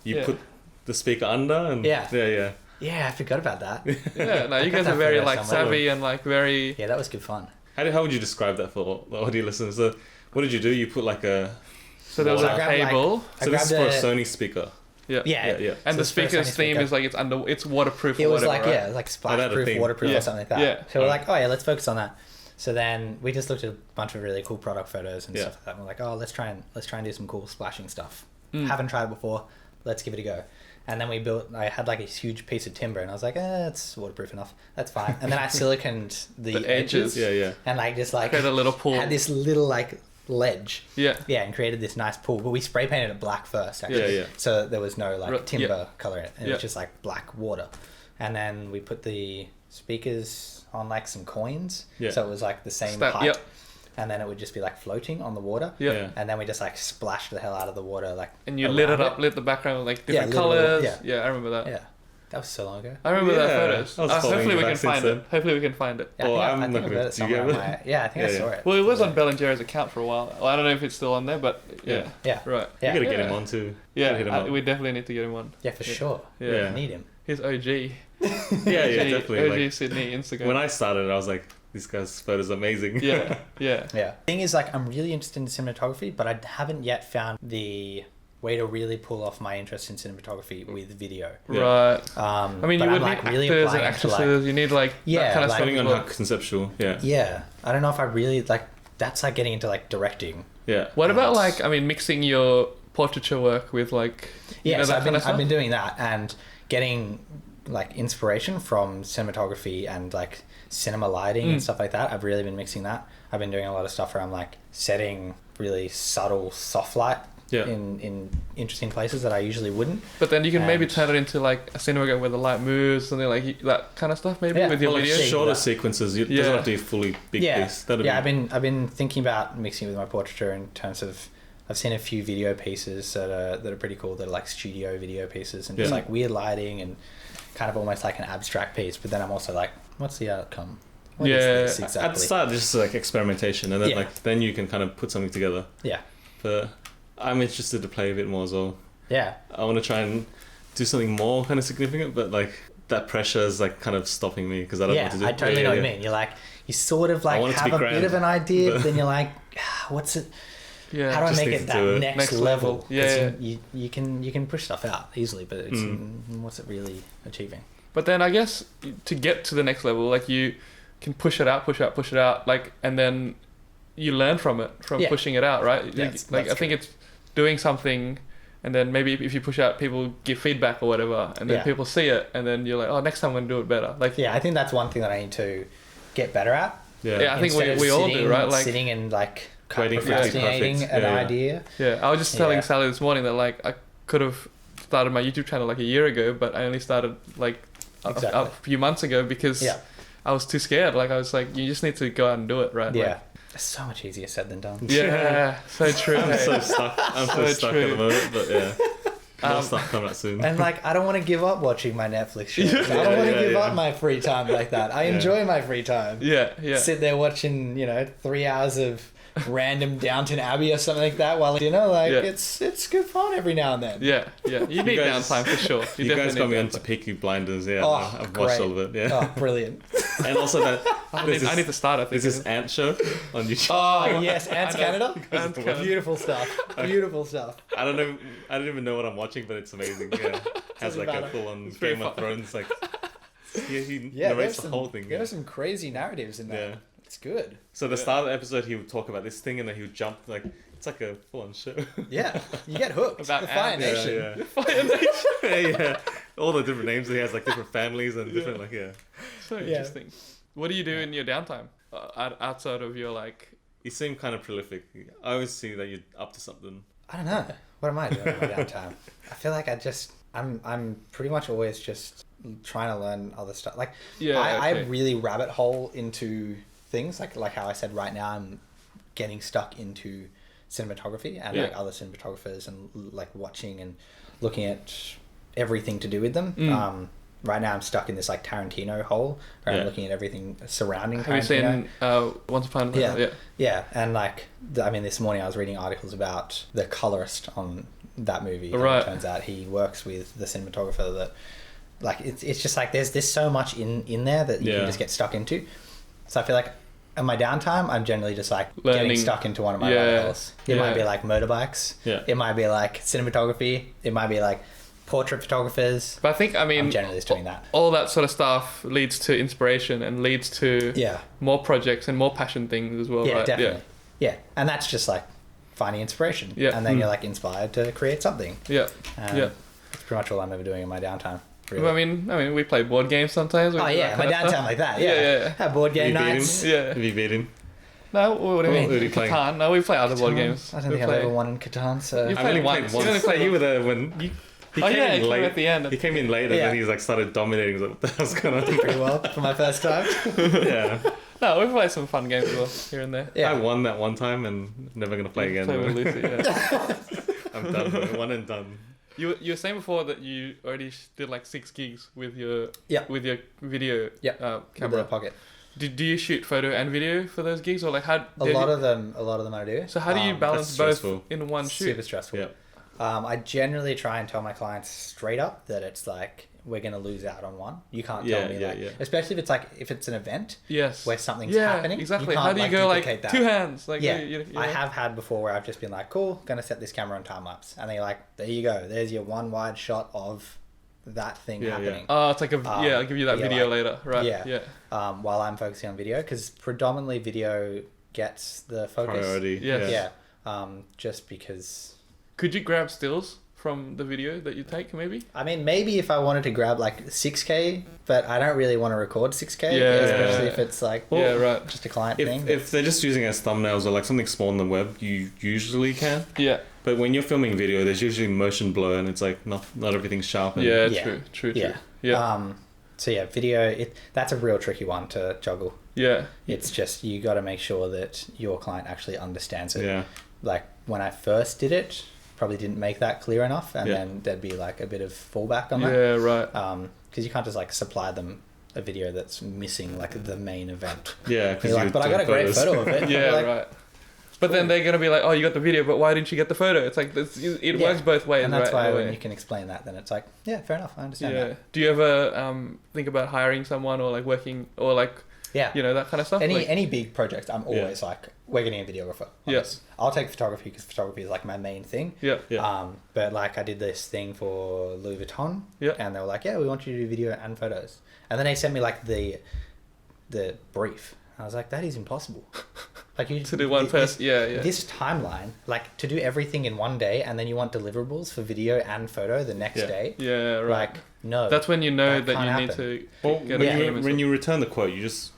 you put the speaker under, and yeah, I forgot about that. No, you guys are very like savvy and like very. Yeah, that was good fun. How would you describe that for the audio listeners? So, what did you do? You put like a. So there was a table. So this is for a Sony speaker. Yeah. And the speaker's theme is like it's waterproof. It was like right? like splash-proof, waterproof, or something like that. Yeah. So we're like, let's focus on that. So then we just looked at a bunch of really cool product photos and stuff like that. And we're like, let's try and do some cool splashing stuff. Haven't tried it before. Let's give it a go. And then I had like a huge piece of timber, and I was like, it's waterproof enough. That's fine. And then I siliconed the edges. And like just like created a little pool. Had this little like ledge. Yeah, and created this nice pool. But we spray painted it black first, actually. So there was no like timber color in it. It was just like black water. And then we put the speakers on like some coins. So it was like the same height. And then it would just be like floating on the water. And then we just like splashed the hell out of the water, like. And you lit it up, lit the background with like different colors. Yeah, I remember that. Yeah. That was so long ago. I remember that photos. Hopefully we can find it. Hopefully we can find it. I think I've got it somewhere. I think I saw it. Well, it was on Bell and Jerry's account for a while. Well, I don't know if it's still on there, but right. You gotta get him on too. We definitely need to get him on. Yeah, for sure. Yeah, I need him. He's OG. Definitely. OG Sydney Instagram. When I started, I was like, this guy's photos are amazing. Yeah. Thing is, like, I'm really interested in cinematography, but I haven't yet found the way to really pull off my interest in cinematography with video. Right. I mean, you would need really actors and actresses. You need like that kind of stuff. Depending on how conceptual. Yeah. I don't know if I really like. That's like getting into like directing. Yeah. What about like mixing your portraiture work with like I've been doing that and getting like inspiration from cinematography and like cinema lighting and stuff like that. I've really been mixing that. I've been doing a lot of stuff where I'm like setting really subtle soft light in interesting places that I usually wouldn't. But then you can maybe turn it into like a cinema where the light moves, something like that kind of stuff maybe with your video. Shorter sequences. It doesn't have to be fully big piece. I've been thinking about mixing it with my portraiture in terms of I've seen a few video pieces that are pretty cool. That are like studio video pieces and just like weird lighting and kind of almost like an abstract piece. But then I'm also like, what's the outcome? What is this exactly? At the start, just like experimentation, and then then you can kind of put something together. Yeah. But I'm interested to play a bit more as well. Yeah. I want to try and do something more kind of significant, but like that pressure is like kind of stopping me because I don't know what to do. I totally know what you mean. You're like, you sort of like have a bit of an idea, but then you're like, what's it? Yeah. How do I make it that next level? Yeah. You can push stuff out easily, but it's what's it really achieving? But then I guess to get to the next level, like you can push it out, like, and then you learn from it, pushing it out, right? That's I think it's doing something, and then maybe if you push out, people give feedback or whatever, and then people see it, and then you're like, oh, next time I'm gonna do it better. Like, I think that's one thing that I need to get better at. Yeah, I think we all do, right? Like sitting and like waiting for it to be procrastinating an idea. Yeah, I was just telling Sally this morning that like I could have started my YouTube channel like a year ago, but I only started like a few months ago because I was too scared. Like I was like, you just need to go out and do it, right? Yeah. Like, it's so much easier said than done. Yeah, so true. I'm so stuck. I'm so stuck at the moment, but more stuff coming out soon. And like, I don't want to give up watching my Netflix shows. I don't want to give up my free time like that. I enjoy my free time. Yeah. Sit there watching, 3 hours of random Downton Abbey or something like that while it's good fun every now and then. Yeah. You need downtime for sure. You guys got me onto Peaky Blinders. Yeah, I've watched all of it. Yeah. Oh, brilliant. And also that I need to start. I think there's this ant show on YouTube. Oh yes, Ants Canada. Beautiful stuff. Beautiful stuff. I don't even know what I'm watching, but it's amazing. Yeah, has like a full on Game of Thrones like. He narrates the whole thing. There are some crazy narratives in that. Yeah. It's good. So the start of the episode, he would talk about this thing, and then he would jump like it's like a full-on show. Yeah, you get hooked. About the Fire Nation. Yeah. The Fire Nation. Yeah, all the different names. He has like different families and different So interesting. What do you do in your downtime outside of your like? You seem kind of prolific. I always see that you're up to something. I don't know. What am I doing in my downtime? I feel like I'm pretty much always just trying to learn other stuff. Like I really rabbit hole into things like how I said right now I'm getting stuck into cinematography and like other cinematographers and like watching and looking at everything to do with them. Right now I'm stuck in this like Tarantino hole where I'm looking at everything surrounding Tarantino. Have you seen Once Upon a Time? Yeah, and like this morning I was reading articles about the colorist on that movie. Right. It turns out he works with the cinematographer that like it's just like there's so much in there that you can just get stuck into. So I feel like in my downtime, I'm generally just like getting stuck into one of my rabbit holes. It might be like motorbikes. Yeah. It might be like cinematography. It might be like portrait photographers. But I think I'm generally just doing that. All that sort of stuff leads to inspiration and leads to more projects and more passion things as well. Yeah, right? definitely. Yeah, and that's just like finding inspiration. Yeah. And then you're like inspired to create something. Yeah. That's pretty much all I'm ever doing in my downtime. Really. I mean, we play board games sometimes. My downtime like that. Yeah. Have board game nights. Have you beat him? No, what do you mean? What are you playing? Catan. No, we play other board games. I don't think I've ever won in Catan. So You played once. You were there when you. He came in late. At the end. He came in late and then he like started dominating. I was like, what the hell's going on? pretty well for my first time. Yeah. No, we play some fun games as well here and there. Yeah. I won that one time and never gonna play again. Play with Lucy, I'm done. One and done. You were saying before that you already did like 6 gigs with your video camera. With the pocket. Do you shoot photo and video for those gigs, or like how? A lot of them I do. So how do you balance both in one shoot? Super stressful. Yeah. I generally try and tell my clients straight up that it's like we're gonna lose out on one. You can't tell me especially if it's an event. Yes. Where something's happening. Exactly. You how do you go like that. 2 hands? Like I have had before where I've just been like, cool, gonna set this camera on time lapse, and then you're like, there you go. There's your one wide shot of that thing happening. Oh, it's like I'll give you that video later, right? Yeah. While I'm focusing on video, because predominantly video gets the focus. Priority. Yes. Yeah. Just because. Could you grab stills from the video that you take, maybe? I mean, maybe if I wanted to grab like 6K, but I don't really want to record 6K, especially if it's like just a client thing. If they're just using it as thumbnails or like something small on the web, you usually can. Yeah. But when you're filming video, there's usually motion blur and it's like not everything's sharp. True. Yeah. So yeah, video, that's a real tricky one to juggle. Yeah. It's just, you got to make sure that your client actually understands it. Yeah. Like when I first did it, probably didn't make that clear enough, and then there'd be like a bit of fallback on that. Yeah, right. Because you can't just like supply them a video that's missing like the main event. Yeah, because like, but I got a great photo of it. Yeah, like, right. But then they're gonna be like, "Oh, you got the video, but why didn't you get the photo?" It's like it works both ways, and that's right? why when you can explain that, then it's like, yeah, fair enough, I understand that. Do you ever think about hiring someone or like working or like that kind of stuff? Any big project, I'm always like, we're getting a videographer. Yes. I'll take photography because photography is like my main thing. Yeah. But like I did this thing for Louis Vuitton. Yeah. And they were like, yeah, we want you to do video and photos. And then they sent me like the brief. I was like, that is impossible. Like you to do one person, This timeline, like to do everything in one day, and then you want deliverables for video and photo the next day. Yeah, right. Like no. That's when you know that you need to get when you return the quote, you just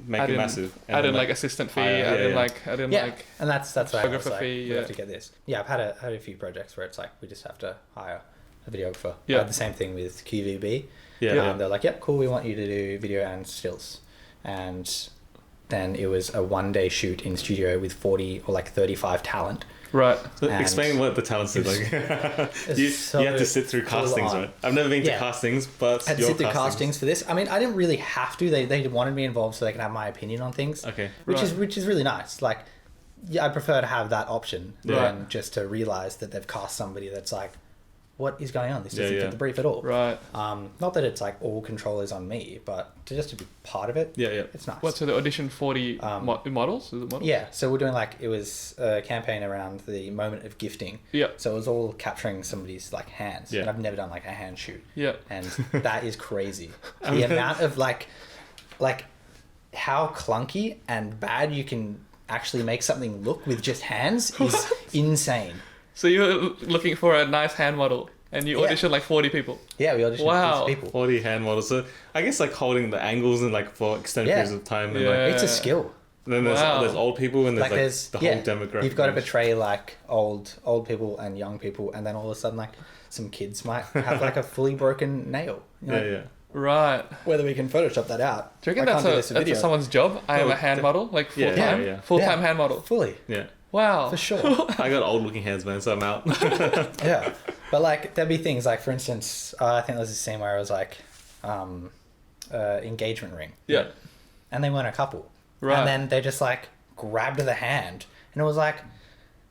make it massive. Add in like assistant fee. Add in like. And that's why I was like, fee, we have to get this. Yeah, I've had a few projects where it's like we just have to hire a videographer. Yeah. I had the same thing with QVB. They're like, yep, cool. We want you to do video and stills, and then it was a 1 day shoot in studio with 40 or like 35 talent. Right. So explain what the talent is like. you have to sit through castings, right? I've never been to castings, but I had to sit through castings for this. I mean, I didn't really have to. They wanted me involved so they can have my opinion on things. Okay. Which is really nice. Like, I prefer to have that option than just to realize that they've cast somebody that's like, what is going on? This doesn't fit the brief at all. Right. Not that it's like all control is on me, but just to be part of it. Yeah. It's nice. What, so the audition 40 models? Is it models? Yeah. So we're doing it was a campaign around the moment of gifting. Yeah. So it was all capturing somebody's like hands. Yeah. And I've never done like a hand shoot. Yeah. And that is crazy. The amount of like how clunky and bad you can actually make something look with just hands is insane. So you're looking for a nice hand model, and you audition like 40 people. Yeah, we auditioned 50 people. 40 hand models. So I guess like holding the angles and like for extended periods of time. And like, it's a skill. And then there's old people and there's the whole demographic. You've got to portray like old people and young people, and then all of a sudden like some kids might have like a fully broken nail. Right. Whether we can Photoshop that out. Do you reckon that's someone's job? I am a hand model, like full-time? Full-time hand model. Fully. Yeah. Wow. For sure. I got old looking hands, man, so I'm out. Yeah. But like, there'd be things like, for instance, I think there was a scene where it was like, engagement ring. Yeah. And they weren't a couple. Right. And then they just like grabbed the hand, and it was like,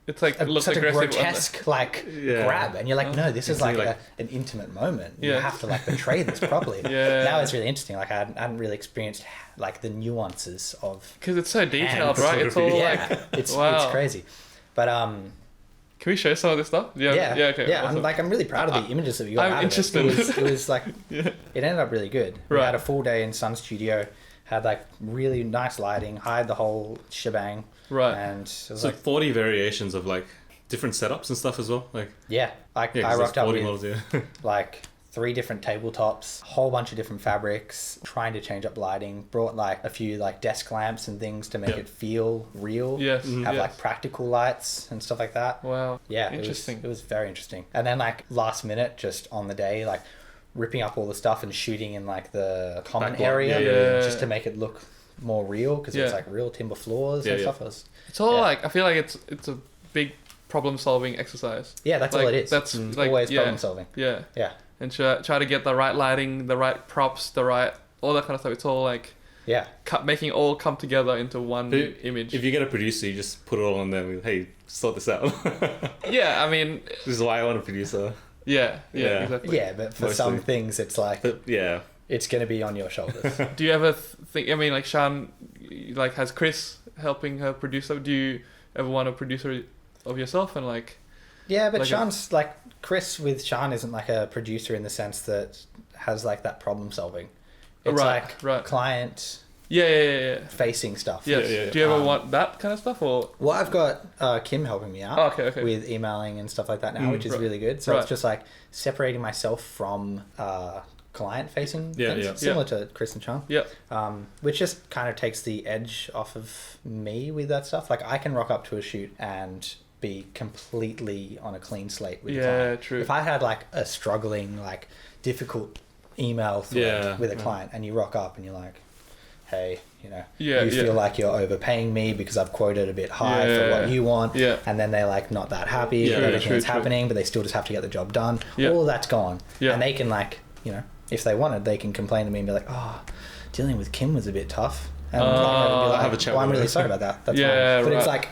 it's like such a grotesque grab, and you're like, no, this is like an intimate moment. You have to like portray this properly. Now it's really interesting. Like I hadn't really experienced like the nuances of, because it's so detailed, right? It's all it's crazy. But can we show some of this stuff? Okay. Awesome. I'm really proud of the images that we got. I'm interested. It was like it ended up really good. We had a full day in Sun Studio. Had like really nice lighting, hired the whole shebang. Right. And it was so 40 variations of like different setups and stuff as well. Like I rocked up with models, like 3 different tabletops, a whole bunch of different fabrics, trying to change up lighting, brought like a few like desk lamps and things to make it feel real. Yes. Have like practical lights and stuff like that. Wow. Yeah. Interesting. It was very interesting. And then like last minute, just on the day, like ripping up all the stuff and shooting in like the common area just to make it look more real, because it's like real timber floors and stuff. It's all like, I feel like it's a big problem solving exercise. Yeah, that's all it is. That's like always problem solving. Yeah. Yeah. And try to get the right lighting, the right props, all that kind of stuff. It's all like making it all come together into one image. If you get a producer, you just put it all on them. Hey, sort this out. Yeah, I mean, this is why I want a producer. Yeah, exactly. Yeah, but for some things, it's like, it's going to be on your shoulders. Do you ever think, I mean, like Sean, like has Chris helping her produce? Do you ever want a producer of yourself and like? Yeah, but like Sean's like, Chris with Sean isn't like a producer in the sense that has like that problem solving. It's client facing stuff. Yeah. Do you ever want that kind of stuff or? Well, I've got Kim helping me out with emailing and stuff like that now, which is really good. So it's just like separating myself from client facing things, similar to Chris and Sean. Which just kind of takes the edge off of me with that stuff. Like I can rock up to a shoot and be completely on a clean slate with the client. True. If I had like a struggling, like difficult email thread with a client and you rock up and you're like, hey, you know, you feel like you're overpaying me because I've quoted a bit high for what you want. Yeah. And then they're like not that happy with everything that's happening, but they still just have to get the job done. Yeah. All of that's gone. Yeah. And they can like, you know, if they wanted, they can complain to me and be like, oh, dealing with Kim was a bit tough. And I'll have a chat with I'm her. really sorry about that. That's Yeah, fine. But right. it's like,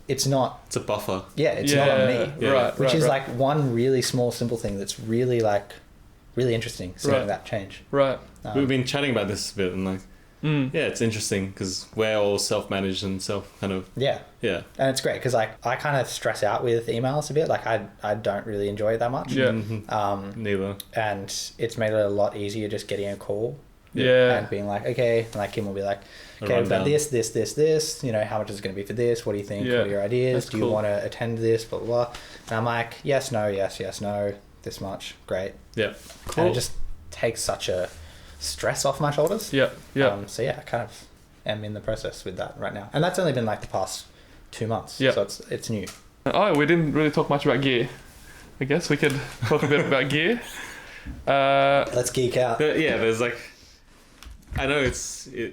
it's not. It's a buffer. Yeah, it's not on me. Yeah. Right. Which is like one really small, simple thing that's really like, really interesting seeing that change. Right. We've been chatting about this a bit and like, yeah, it's interesting because we're all self-managed and self kind of. Yeah. Yeah. And it's great because like I kind of stress out with emails a bit. Like I don't really enjoy it that much. Yeah. Neither. And it's made it a lot easier just getting a call. Yeah. And being like, okay, and like Kim will be like, okay, we've got this, you know, how much is it going to be for this? What do you think? Yeah. What are your ideas? That's Do you cool. want to attend this? Blah, blah, blah. And I'm like, yes, no, this much. Great. Yeah. Cool. And it just takes such a stress off my shoulders. Yeah. Yeah. So yeah, I kind of am in the process with that right now. And that's only been like the past 2 months. Yeah. So it's new. Oh, we didn't really talk much about gear. I guess we could talk a bit about gear. Let's geek out. There's like, I know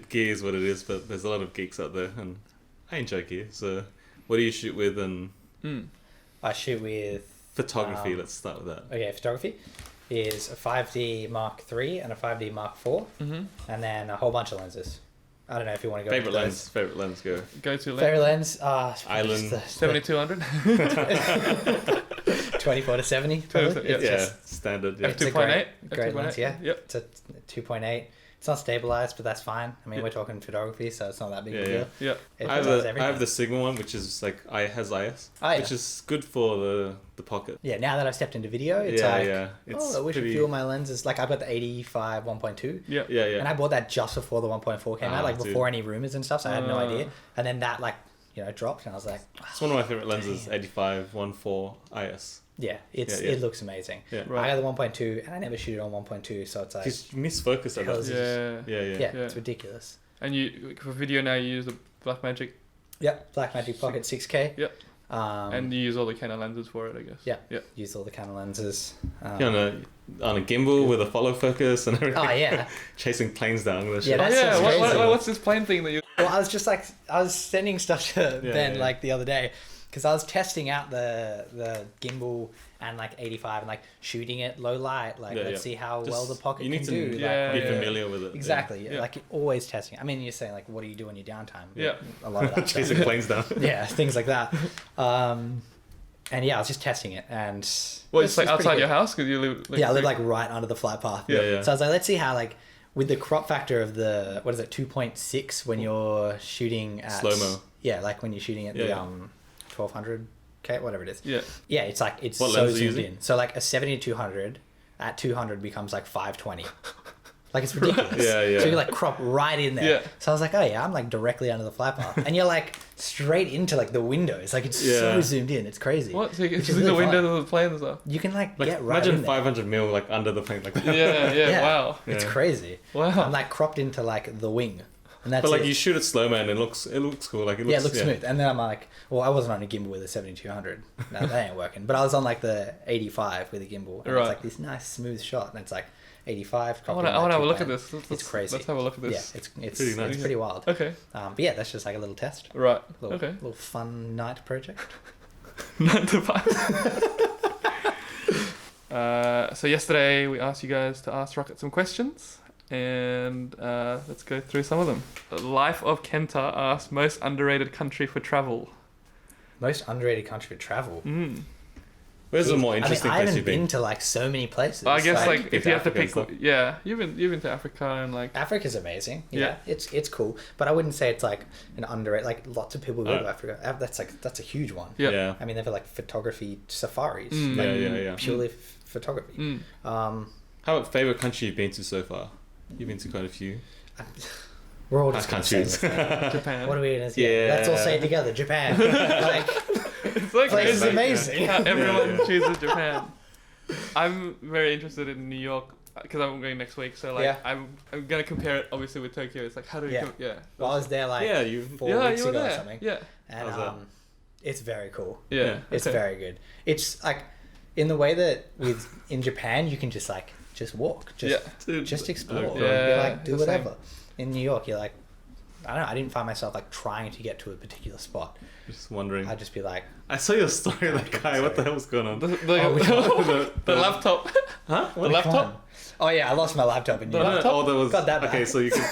gear is what it is, but there's a lot of geeks out there, and I enjoy gear. So, what do you shoot with? And I shoot with photography. Let's start with that. Okay, photography is a 5D Mark III and a 5D Mark IV, and then a whole bunch of lenses. I don't know if you want to go. Favorite lens. Go. Go-to lens. Favorite lens. Island. 7200. 24 to 70. Probably. Yeah, standard. Yeah. It's a 2.8. great lens. Yeah. Yep. It's a 2.8. It's not stabilized, but that's fine. I mean, we're talking photography, so it's not that big of a deal. Yeah. It I does have everything. the Sigma one, which is like has IS, yeah. which is good for the pocket. Yeah, now that I've stepped into video, it's It's I wish a few of my lenses. Like I've got the 85 1.2. Yeah. And I bought that just before the 1.4 came out, like before any rumors and stuff. So I had no idea. And then that dropped, and I was like, it's one of my favorite lenses. 85 1.4 IS. Yeah, it looks amazing. Yeah. Right. I got the 1.2, and I never shoot it on 1.2, so it's like Just misfocused at Hell's that. Yeah. yeah, it's ridiculous. And you for video now you use the Blackmagic. Yep, Blackmagic Pocket 6K. Yep. And you use all the Canon lenses for it, I guess. Yeah. Yeah. Use all the Canon lenses. On a gimbal with a follow focus and everything. Oh yeah. Chasing planes down. Yeah, that's so crazy. What's this plane thing that you? Well, I was sending stuff to Ben like the other day because I was testing out the gimbal and like 85 and like shooting it low light. Like let's see how well the pocket can do. You need to be familiar with it. Exactly. Yeah. Like always testing. I mean, you're saying like, what do you do in your downtime? Yeah. A lot of that stuff. Chasing planes down. Yeah, things like that. And yeah, I was just testing it, and well, it's like outside your house because you live. I live like right under the flight path. Yeah. So I was like, let's see how like with the crop factor of the 2.6 when you're shooting at slow-mo. Yeah, like when you're shooting at the 1200K, whatever it is. Yeah. Yeah, it's like it's What so lens are you zoomed using? in. So like a 70-200 at 200 becomes like 520. Like it's ridiculous. Yeah. So you like crop right in there. Yeah. So I was like, oh yeah, I'm like directly under the flight path, and you're like straight into like the windows. Like it's so zoomed in. It's crazy. What? So you can Which see is the really windows fun. of the plane and stuff. You can like Like get right imagine in there. 500 mil like under the plane like that. Yeah. Wow. It's Yeah. crazy. Wow. I'm like cropped into like the wing, and that's But like it. you shoot it slow man, it looks cool. Like it looks smooth. And then I'm like, well, I wasn't on a gimbal with a 7200. No, that ain't working. But I was on like the 85 with a gimbal, and it's like this nice smooth shot, and it's like 85. I want to have a look at this. It's crazy. Let's have a look at this. Yeah, it's Pretty nice. It's pretty wild. Okay. But yeah, that's just like a little test. Right. Okay. Little fun night project. 9 to 5. So yesterday we asked you guys to ask Rocket some questions, and let's go through some of them. Life of Kenta asked most underrated country for travel. Most underrated country for travel. Where's the more interesting I place haven't you've been? been to like so many places. I guess like if you have to pick, Africa you've been to Africa and like Africa's amazing. Yeah, it's cool, but I wouldn't say it's like an underrated. Like lots of people go to Africa. That's a huge one. Yeah. I mean, they've got like photography safaris. Yeah. Purely photography. How about favorite country you've been to so far? You've been to quite a few. We're all just countries. Japan. What are we gonna say? Let's all say it together. Japan. Like, it's like place is amazing. How everyone chooses Japan. I'm very interested in New York because I'm going next week. So like I'm gonna compare it obviously with Tokyo. It's like how do we? Well, I was there like 4 weeks ago or something. Yeah. And it's very cool. Yeah. It's very good. It's like in the way that in Japan you can just walk, just explore, Yeah. like do whatever. in New York, you're like, I don't know, I didn't find myself like trying to get to a particular spot. Just wondering. I'd just be like, I saw your story, like, guy, what the hell was going on? The laptop. Huh? The laptop? Oh yeah, I lost my laptop in New York. Oh, there was... Got that back. Okay, so you can...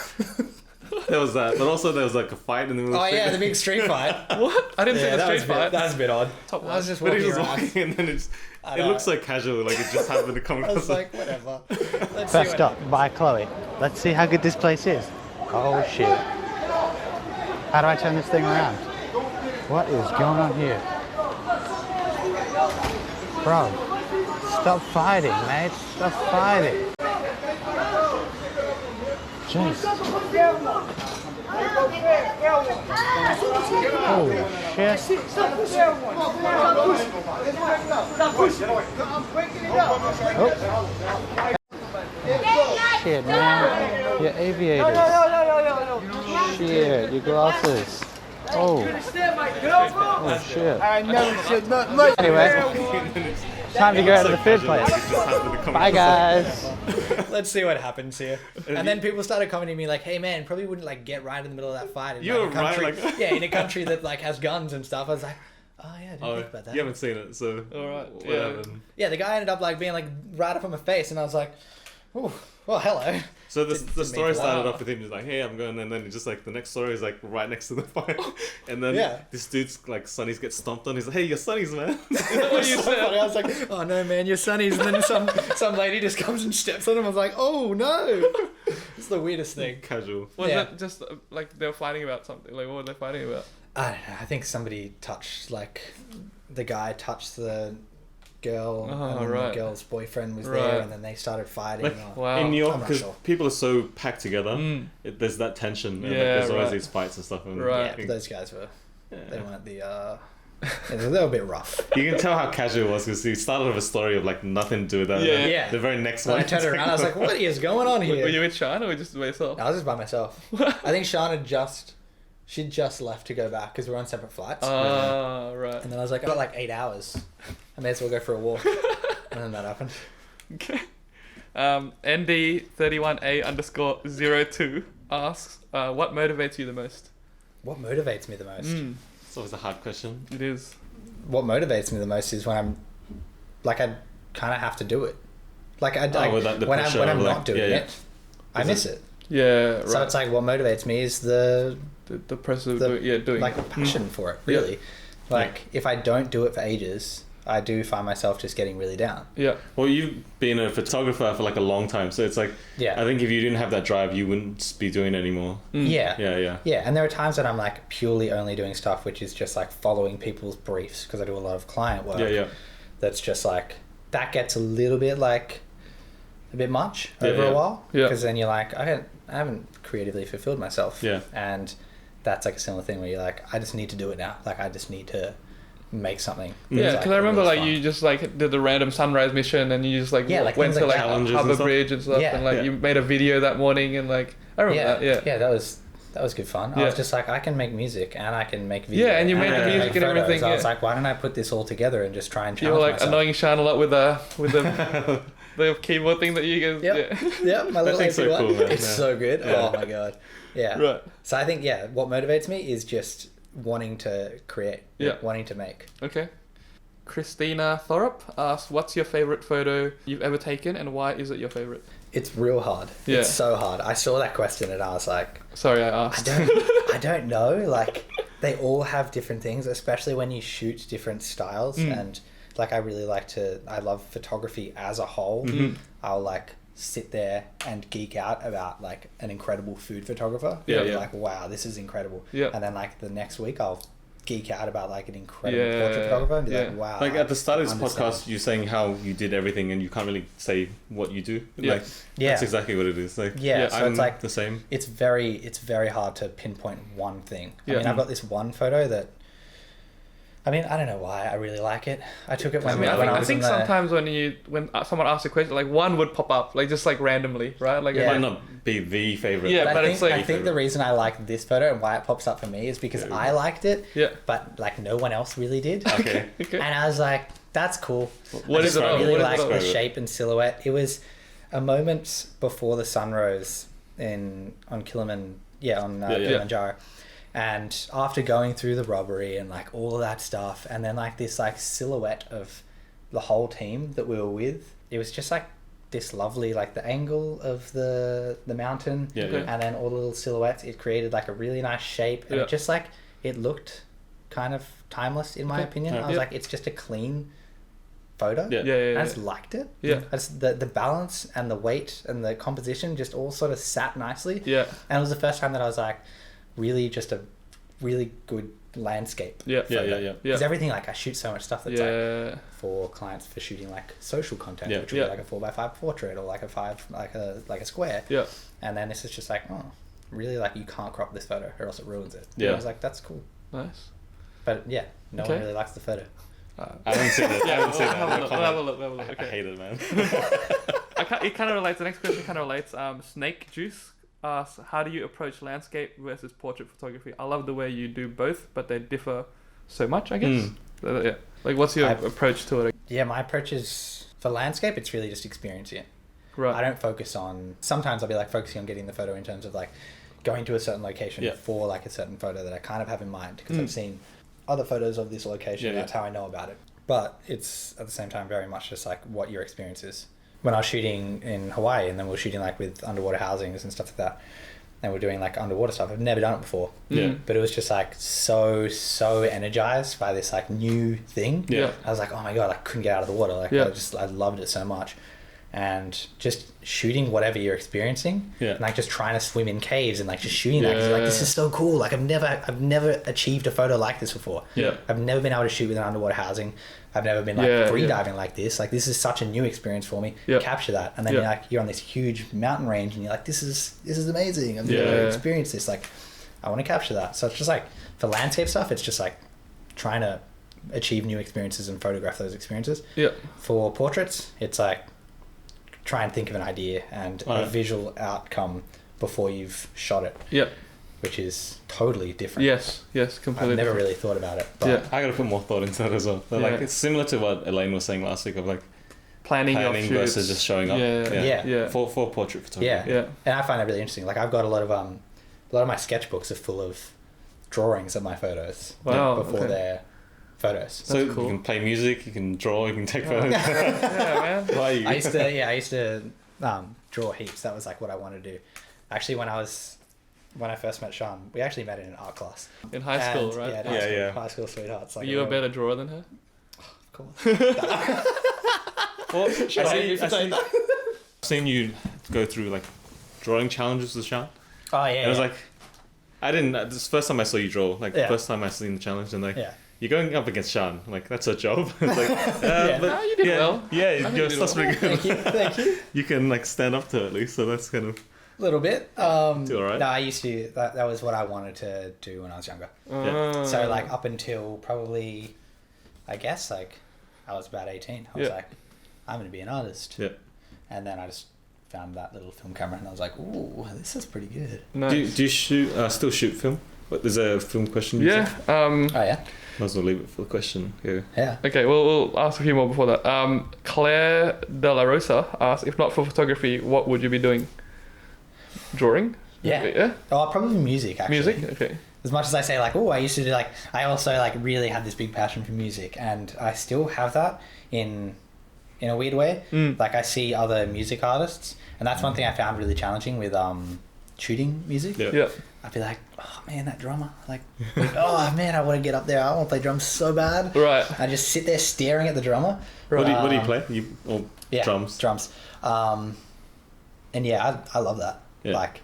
There was that, but also there was like a fight in the middle. Oh yeah, the big street fight. What? I didn't see the street fight. That was a bit odd. I was just walking around. And then it looks so casual, like it just happened to come across. I was like, whatever. First stop, by Chloe. Let's see how good this place is. Oh shit. How do I turn this thing around? What is going on here? Bro, stop fighting, mate. Stop fighting. Jeez. Oh shit. Oh. Shit, man. Your aviators. Shit, your glasses. Oh. Oh shit. Anyway, time to go to the food place. Bye guys. Let's see what happens here. And then people started commenting to me like, "Hey man, probably wouldn't like get right in the middle of that fight." In, You're like, a country, right, like... yeah, in a country that like has guns and stuff. I was like, "Oh yeah, I didn't think about that." You haven't seen it, so all right. Whatever. Yeah, the guy ended up like being like right up on my face, and I was like, "Oh, well, hello." So the story started off with him just like, "Hey, I'm going," and then just like the next story is like right next to the fight, and then this dude's like Sonny's get stomped on. He's like, "Hey, your Sonny's, man." What you said? I was like, "Oh no, man, your Sonny's," and then some lady just comes and steps on him. I was like, "Oh no!" It's the weirdest thing. Casual. Was it just like they were fighting about something? Like what were they fighting about? I don't know. I think somebody touched the guy touched the girl, and then the girl's boyfriend was there, and then they started fighting. Like, in New York, because people are so packed together, there's that tension. And there's always these fights and stuff. And but those guys were, they weren't the, they were a bit rough. You can tell how casual it was because he started with a story of like nothing to do with that. Yeah. The very next When one. I turned around, I was like, what is going on here? Were you with Sean or just by yourself? I was just by myself. I think Sean she'd just left to go back because we're on separate flights. Right. And then I was like, I got like 8 hours. I may as well go for a walk. And then that happened. Okay. ND31A_02 asks, what motivates you the most? What motivates me the most? It's always a hard question. It is. What motivates me the most is when I'm like, I kind of have to do it. Like when I'm not doing it, I miss it. Yeah. Right. So it's like what motivates me is the press of doing like the passion for it. Really, if I don't do it for ages, I do find myself just getting really down. Yeah. Well, you've been a photographer for like a long time, so it's like I think if you didn't have that drive, you wouldn't be doing it anymore. Yeah. Yeah. And there are times that I'm like purely only doing stuff which is just like following people's briefs because I do a lot of client work. Yeah. That's just like that gets a little bit like a bit much over a while because then you're like I haven't creatively fulfilled myself. Yeah. And that's like a similar thing where you're like I just need to do it now. Like I just need to make something. Yeah, because I remember like you just like did a random sunrise mission and you just like went to like Harbour Bridge and stuff and like you made a video that morning and like I remember that. Yeah, that was good fun. I was just like I can make music and I can make videos. Yeah, and you made the music and everything. I was like, why don't I put this all together and just try and challenge myself? You were like myself. annoying Sean a lot with the the keyboard thing that you guys. Yeah, my little so cool, man. It's so good. Oh my god. Yeah. Right. So I think what motivates me is just wanting to create. Wanting to make. Okay. Christina Thorup asks, what's your favorite photo you've ever taken and why is it your favorite? It's real hard. Yeah. It's so hard. I saw that question and I was like... Sorry, I asked. I don't know. Like, they all have different things, especially when you shoot different styles. And, like, I love photography as a whole. I'll, like, sit there and geek out about, like, an incredible food photographer. Like, wow, this is incredible. Yeah. And then, like, the next week I'll geek out about like an incredible portrait photographer and be like, wow. Like at the start of this podcast, you're saying how you did everything and you can't really say what you do. Like, that's exactly what it is. Like, so I'm it's like the same. It's very hard to pinpoint one thing. I mean, I've got this one photo that, I mean, I don't know why I really like it. I took it when I think sometimes when someone asks a question, like one would pop up, like just like randomly, right? Like it might not be the favorite. Yeah, but it's like I think the reason I like this photo and why it pops up for me is because I liked it. Yeah. But like no one else really did. Okay. And I was like, that's cool. What is it? I really like the shape and silhouette. It was a moment before the sun rose. on Kilimanjaro. And after going through the robbery and like all of that stuff, and then like this like silhouette of the whole team that we were with, it was just like this lovely, like the angle of the mountain, and then all the little silhouettes, it created like a really nice shape, and it just like, it looked kind of timeless in my opinion. I was like, it's just a clean photo. I just liked it. The balance and the weight and the composition just all sort of sat nicely. And it was the first time that I was like, really just a really good landscape. Because everything, like I shoot so much stuff that's like for clients for shooting like social content, which would be like a 4x5 portrait or like a 5 like a square. And then this is just like, oh, really, like you can't crop this photo or else it ruins it. And I was like, that's cool. Nice. But yeah, no one really likes the photo. I haven't seen it. We'll have a look. Okay. I hate it, man. It kind of relates. The next question kind of relates. Snake Juice asks, how do you approach landscape versus portrait photography? I love the way you do both, but they differ so much, I guess. Like, what's your approach to it? Yeah, my approach is, for landscape, it's really just experiencing it. Right. I don't focus on, sometimes I'll be like focusing on getting the photo in terms of like going to a certain location for like a certain photo that I kind of have in mind, because I've seen other photos of this location, that's how I know about it. But it's at the same time very much just like what your experience is. When I was shooting in Hawaii, and then we were shooting like with underwater housings and stuff like that, and we're doing like underwater stuff, I've never done it before. But it was just like so energized by this like new thing. I was like, oh my god, I couldn't get out of the water. Like I loved it so much. And just shooting whatever you're experiencing, and like just trying to swim in caves and like just shooting that, 'cause you're like, this is so cool. Like I've never achieved a photo like this before. I've never been able to shoot with an underwater housing. I've never been like free diving like this. Like this is such a new experience for me. Capture that, and then you're on this huge mountain range, and you're like, this is amazing. I'm gonna experience this. Like I want to capture that. So it's just like for landscape stuff, it's just like trying to achieve new experiences and photograph those experiences. For portraits, it's like try and think of an idea and a visual outcome before you've shot it. Which is totally different. Yes, completely. I've never really thought about it. But I got to put more thought into that as well. But like it's similar to what Elaine was saying last week of like planning versus just showing up. For portrait photography. And I find that really interesting. Like I've got a lot of my sketchbooks are full of drawings of my photos before they're photos. So cool. You can play music, you can draw, you can take photos. Man. I used to draw heaps. That was like what I wanted to do. Actually, when I first met Sean, we actually met in an art class. In high school, right? Yeah, high school sweethearts. Like Are you a better drawer than her? Of course. Well, I've seen you go through like drawing challenges with Sean. Oh yeah. And I was like, I didn't. This is the first time I saw you draw. Like the first time I seen the challenge, and like. You're going up against Sean. Like, that's a job. It's like, but you did well. Yeah, your stuff's pretty good. Thank you. You can, like, stand up to it at least, so that's kind of... A little bit. Do all right. No, I used to... That was what I wanted to do when I was younger. So, like, up until probably, I guess, like, I was about 18. I was like, I'm going to be an artist. And then I just found that little film camera, and I was like, ooh, this is pretty good. Nice. Do you still shoot film? What, there's a film question? Oh, yeah? Might as well leave it for the question. Yeah. Okay, we'll ask a few more before that. Claire De La Rosa asks, if not for photography, what would you be doing? Drawing? Yeah. Oh, probably music, actually. Music? Okay. As much as I say, like, I used to do, like, I also, like, really had this big passion for music, and I still have that in a weird way. Like, I see other music artists, and that's one thing I found really challenging with shooting music. I'd be like, oh man, that drummer, like oh man, I want to get up there. I want to play drums so bad. Right. I just sit there staring at the drummer. What do you play? Drums. Drums. And yeah, I love that. Like,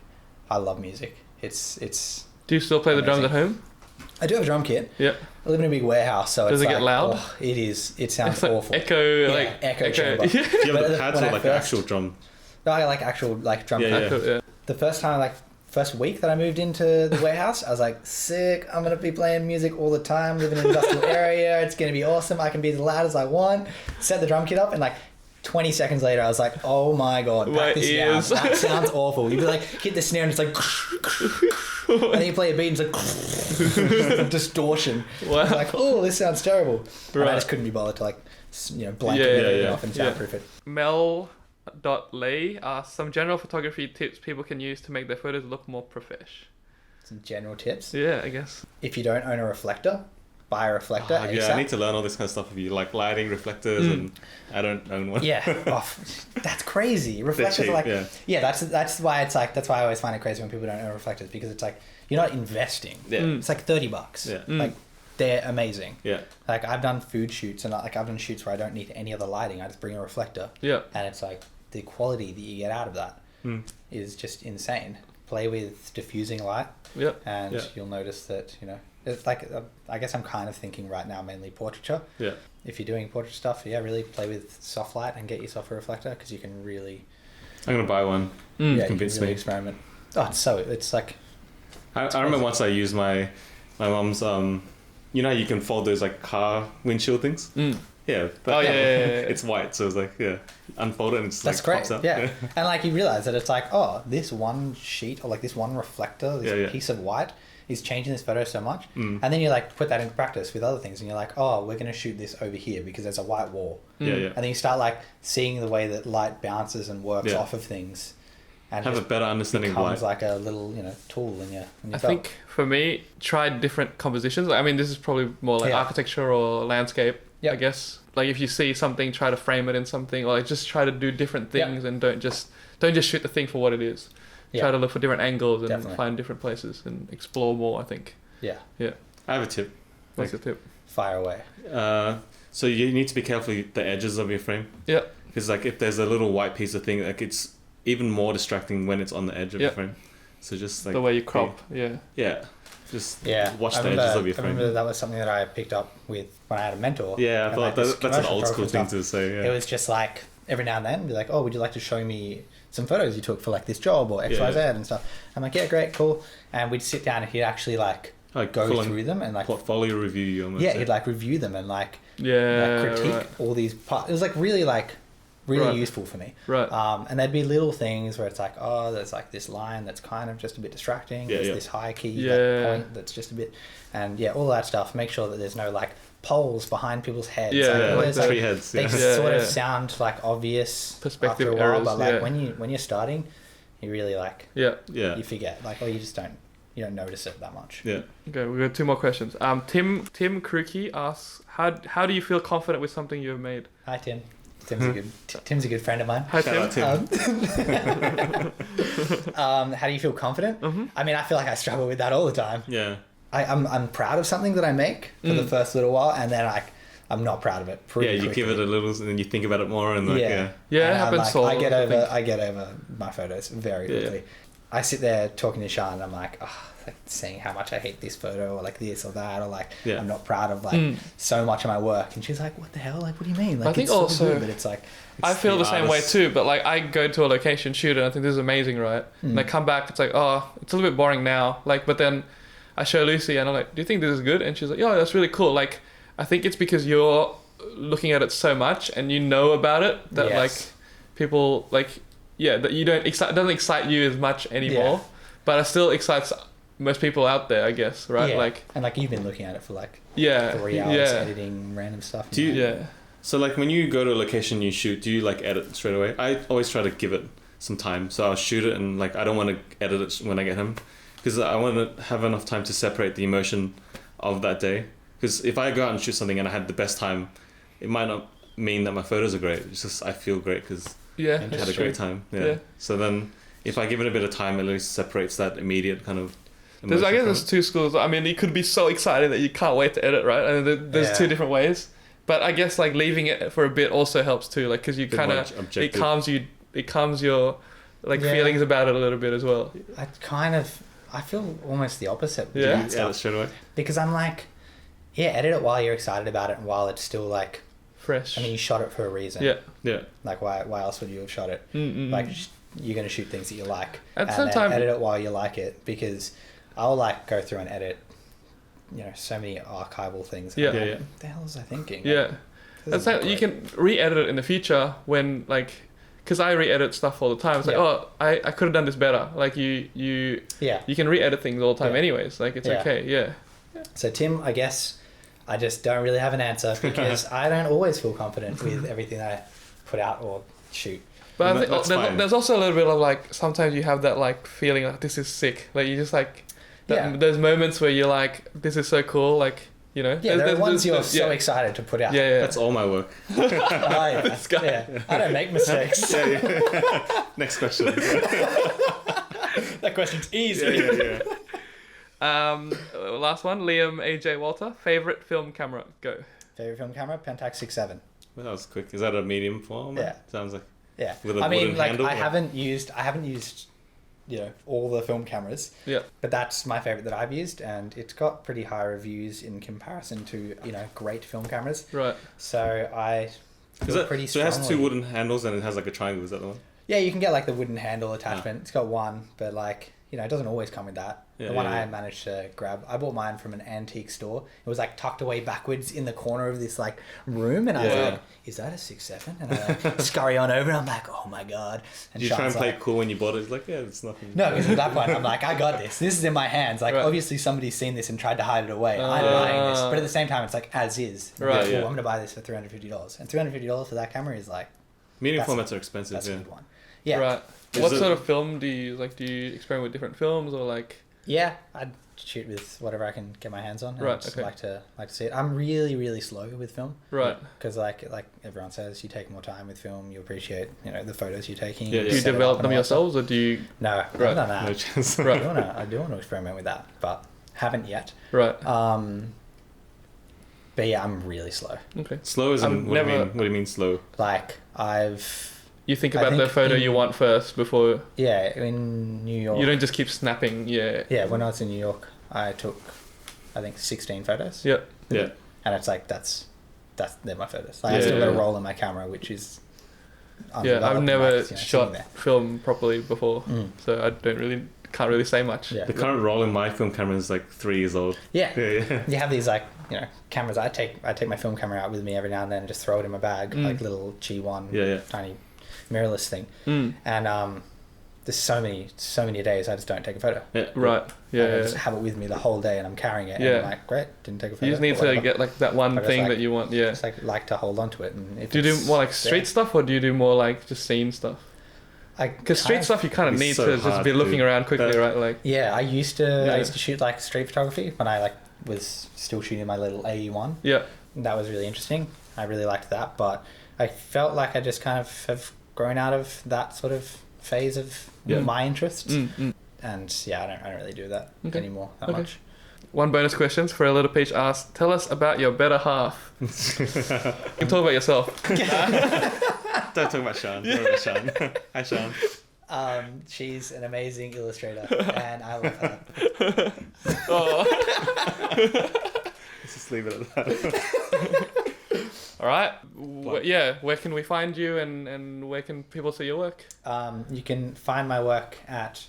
I love music. It's. Do you still play the drums at home? I do have a drum kit. Yeah. I live in a big warehouse, so does it's it get loud? Oh, it is. It sounds awful. Echo chamber. Do you have the pads or like actual drum? No, I like actual like drum. Yeah. The first week that I moved into the warehouse, I was like, sick, I'm going to be playing music all the time, live in an industrial area, it's going to be awesome, I can be as loud as I want. Set the drum kit up, and like 20 seconds later I was like, oh my god, pack this down. That sounds awful. You'd be like, hit the snare and it's like and then you play a beat and it's like distortion. Wow. Like, oh, this sounds terrible. Right. And I just couldn't be bothered to like, blanket it off and soundproof it. Mel Tim.Lee asks some general photography tips people can use to make their photos look more profesh. Some general tips. Yeah, I guess. If you don't own a reflector, buy a reflector. Yeah, I need to learn all this kind of stuff of you, like lighting, reflectors, and I don't own one. Yeah, that's crazy. Reflectors are like, that's why it's like, that's why I always find it crazy when people don't own reflectors, because it's like, you're not investing. Yeah. It's like $30. Yeah. Like, they're amazing. Yeah. Like, I've done food shoots, and like I've done shoots where I don't need any other lighting. I just bring a reflector. Yeah. And it's like, the quality that you get out of that is just insane. Play with diffusing light. Yep. And you'll notice that, it's like, I guess I'm kind of thinking right now mainly portraiture. Yeah. If you're doing portrait stuff, really play with soft light and get yourself a reflector, because you can really... I'm going to buy one. Yeah, Convince you can really me. experiment. It's like... I remember once I used my mum's, you know how you can fold those like car windshield things? Yeah. It's white, so it's like, unfold it and it's that's like pops great. up. Yeah. And like you realize that it's like, this one sheet, or like this one reflector, this piece of white is changing this photo so much. And then you like put that into practice with other things, and you're like, we're going to shoot this over here because there's a white wall. And then you start like seeing the way that light bounces and works off of things. And have a better understanding of light. Becomes like a little, tool in your belt. Think for me, try different compositions. I mean, this is probably more like architecture or landscape, I guess. Like if you see something, try to frame it in something, or like just try to do different things and don't just shoot the thing for what it is. Try to look for different angles and find different places and explore more, I think. Yeah. I have a tip. What's the tip? Fire away. So you need to be careful with the edges of your frame. Yeah. Because like if there's a little white piece of thing, like it's even more distracting when it's on the edge of your frame. So just like the way you crop, just I watch the remember, edges of your frame. I remember that was something that I picked up with when I had a mentor. Yeah, I thought like that's an old school thing to say. Yeah. It was just like every now and then, be like, would you like to show me some photos you took for like this job or XYZ and stuff? I'm like, yeah, great, cool. And we'd sit down and he'd actually like go through them and like portfolio review you almost. Yeah, he'd like review them and like critique all these parts. It was like really useful for me. Right. And there'd be little things where it's like, there's like this line that's kind of just a bit distracting. There's this high key point that's just a bit, and all that stuff. Make sure that there's no like poles behind people's heads. Like tree heads. They sort of sound like obvious perspective after a while, errors, but like when you're starting, you really like you forget you just don't notice it that much. Yeah. Okay, we've got two more questions. Tim Kruki asks, how do you feel confident with something you have made? Hi Tim. Tim's a good friend of mine. Hi Tim. How do you feel confident? I mean, I feel like I struggle with that all the time. Yeah. I'm proud of something that I make for the first little while, and then I'm not proud of it. You give it a little, and then you think about it more, and like it happens. I get over my photos very quickly. I sit there talking to Sean, and I'm like saying how much I hate this photo, or like this or that, or like I'm not proud of like so much of my work, and she's like, "What the hell? Like, what do you mean?" Like, I think it's also, so good, but it's like I feel the same way too. But like, I go to a location, shoot it, and I think this is amazing, right? And I come back, it's like, it's a little bit boring now. Like, but then I show Lucy, and I'm like, "Do you think this is good?" And she's like, "Yeah, that's really cool." Like, I think it's because you're looking at it so much and you know about it that like people like that you don't excite. It doesn't excite you as much anymore, but it still excites most people out there, I guess, right? Like, and like you've been looking at it for like 3 hours editing random stuff. Do you, so like when you go to a location you shoot, do you like edit straight away? I always try to give it some time, so I'll shoot it and like I don't want to edit it when I get home, because I want to have enough time to separate the emotion of that day. Because if I go out and shoot something and I had the best time, it might not mean that my photos are great. It's just I feel great because I had a great time. So then if I give it a bit of time, it at least separates that immediate kind of emotion. I guess there's two schools. I mean, you could be so excited that you can't wait to edit, right? And there's two different ways. But I guess like leaving it for a bit also helps too, like because you kind of it calms your like feelings about it a little bit as well. I feel almost the opposite. Yeah, that's straight away. Because I'm like, edit it while you're excited about it and while it's still like fresh. I mean, you shot it for a reason. Yeah. Like why else would you have shot it? Like you're going to shoot things that you like, and then edit it while you like it, because I'll like go through and edit so many archival things. What the hell was I thinking? That's like, you can re-edit it in the future when like, because I re-edit stuff all the time. It's like, I could have done this better. Like you can re-edit things all the time anyways. Like it's okay. So Tim, I guess I just don't really have an answer because I don't always feel confident with everything that I put out or shoot. But I think there's also a little bit of like, sometimes you have that like feeling like this is sick. Like you just like, those moments where you're like, this is so cool. Like, you know. Yeah, there are ones you're so excited to put out. Yeah. That's all my work. This guy. Yeah. I don't make mistakes. Next question. That question's easy. Yeah. Last one, Liam AJ Walter. Favorite film camera? Go. Favorite film camera? Pentax 6.7. Well, that was quick. Is that a medium form? Yeah. Sounds like. Yeah. With a I mean, wooden like handle, I haven't used, you know, all the film cameras. Yeah. But that's my favorite that I've used, and it's got pretty high reviews in comparison to, you know, great film cameras. Right. So I feel pretty strongly. So it has 2 wooden handles and it has like a triangle. Is that the one? Yeah, you can get like the wooden handle attachment. It's got one, but like, you know, it doesn't always come with that. The one I managed to grab, I bought mine from an antique store. It was like tucked away backwards in the corner of this like room, and I was like, "Is that a 6.7?" And I like, scurry on over, and I'm like, "Oh my god!" And Did you try and play it cool when you bought it? It's like, yeah, it's nothing. No, because at that point I'm like, I got this. This is in my hands. Like, obviously somebody's seen this and tried to hide it away. I'm buying this, but at the same time, it's like as is. Right. I'm going to buy this for $350, and $350 for that camera is like medium formats are expensive. That's yeah. a good one. Yeah. Right. What sort of film do you like? Do you experiment with different films or like? Yeah, I'd shoot with whatever I can get my hands on. Right. I just like to see it. I'm really slow with film. Right. Because like everyone says, you take more time with film. You appreciate, you know, the photos you're taking. Yeah, Do you develop them yourselves or do you? No, Right. I've done that. No chance. Right. I do want to experiment with that, but haven't yet. Right. But yeah, I'm really slow. Okay. Slow is in, what do you mean slow? Like You think about the photo you want first before. Yeah, in New York. You don't just keep snapping. Yeah. Yeah, when I was in New York, I took, I think, 16 photos. Yeah. Yeah. And it's like they're my photos. Like, I still got a roll in my camera, which is. Yeah, I've never shot film properly before, so I can't really say much. Yeah. The current roll in my film camera is like 3 years old. Yeah. Yeah. You have these like, you know, cameras. I take my film camera out with me every now and then and just throw it in my bag, like little G1 tiny mirrorless thing. And there's so many days I just don't take a photo. Yeah. Right. Yeah. I just have it with me the whole day and I'm carrying it. And I'm like, great, didn't take a photo. You just need to get like that one thing that you want. Yeah. Just like to hold on to it. And if do you do more like street stuff or do you do more like just scene stuff? Because street stuff you kind of need to just be looking around quickly, right? Like. Yeah, I used to shoot like street photography when I like was still shooting my little AE1. Yeah. And that was really interesting. I really liked that, but I felt like I just kind of have grown out of that sort of phase of my interests. And yeah, I don't really do that anymore that much. One bonus question for a little Peach asks, tell us about your better half. You can talk about yourself. Don't talk about Sean. Hi, Sean. She's an amazing illustrator and I love her. Let's just leave it at that. All right. Where can we find you and where can people see your work? You can find my work at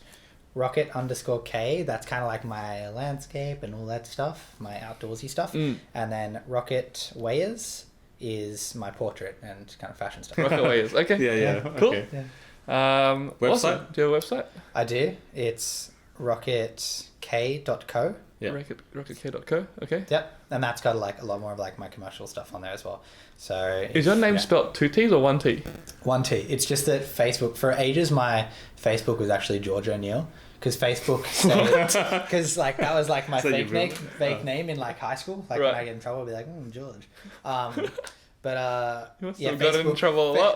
Rocket_K. That's kind of like my landscape and all that stuff, my outdoorsy stuff. And then Rocket Weijers is my portrait and kind of fashion stuff. Rocket Weijers. Okay. Yeah. Cool. Okay. Yeah. Website? Awesome. Do you have a website? I do. It's rocketk.co. Yeah. Rocketk.co. Okay. Yep. And that's got like a lot more of like my commercial stuff on there as well. So is your name spelled 2 T's or 1 T? 1 T. It's just that Facebook, for ages, my Facebook was actually George O'Neill. Because Facebook said, because like that was like my fake name in like high school. Like when I get in trouble, I'll be like, George. But you must have got in trouble a lot.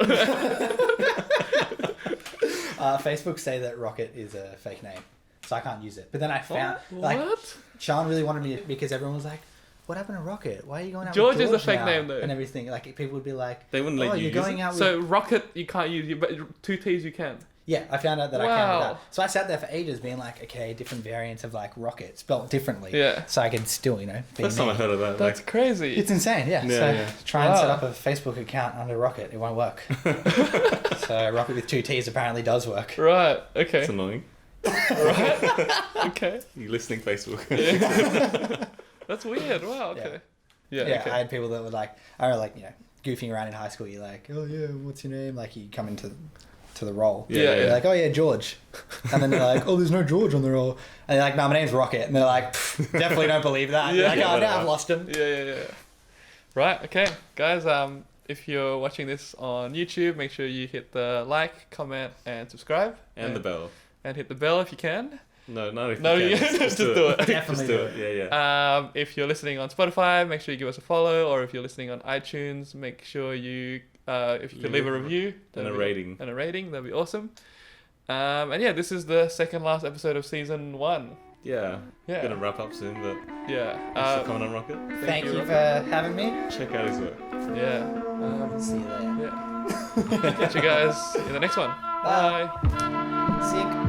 Facebook say that Rocket is a fake name, so I can't use it. But then I found what? Sean really wanted me because everyone was like, "What happened to Rocket? Why are you going out?" George with is a fake name though, and everything. Like people would be like, "They wouldn't let you you're going use it." out with... So Rocket you can't use, but 2 T's you can. Yeah, I found out that I can with that. So I sat there for ages being like, okay, different variants of like Rocket spelled differently. Yeah. So I could still, be First time I heard of that. That's crazy. It's insane, yeah. Try and set up a Facebook account under Rocket. It won't work. So Rocket with 2 T's apparently does work. Right, okay. It's annoying. Right? Okay. You listening, Facebook. Yeah. That's weird. Wow, okay. Yeah, okay. I had people that were like, goofing around in high school. You're like, oh yeah, what's your name? Like you come into the role. You're like, oh yeah, George. And then they're like, oh, there's no George on the role. And you're like, no, my name's Rocket. And they're like, definitely don't believe that. You're like, oh, now I've lost him. Yeah. Right, okay. Guys, if you're watching this on YouTube, make sure you hit the like, comment, and subscribe. And the bell. And hit the bell if you can. No, not if you can. Just do it. Definitely do it. Yeah. If you're listening on Spotify, make sure you give us a follow. Or if you're listening on iTunes, make sure you, if you could leave a review. And a rating. And a rating, that'd be awesome. And yeah, this is the second last episode of season 1. Yeah. Yeah. Gonna wrap up soon, but yeah. Thanks for coming on, Rocket. Thank you Rocket. for having me. Check out his work. Yeah. See you later. Yeah. Catch you guys in the next one. Bye. Bye. Sick.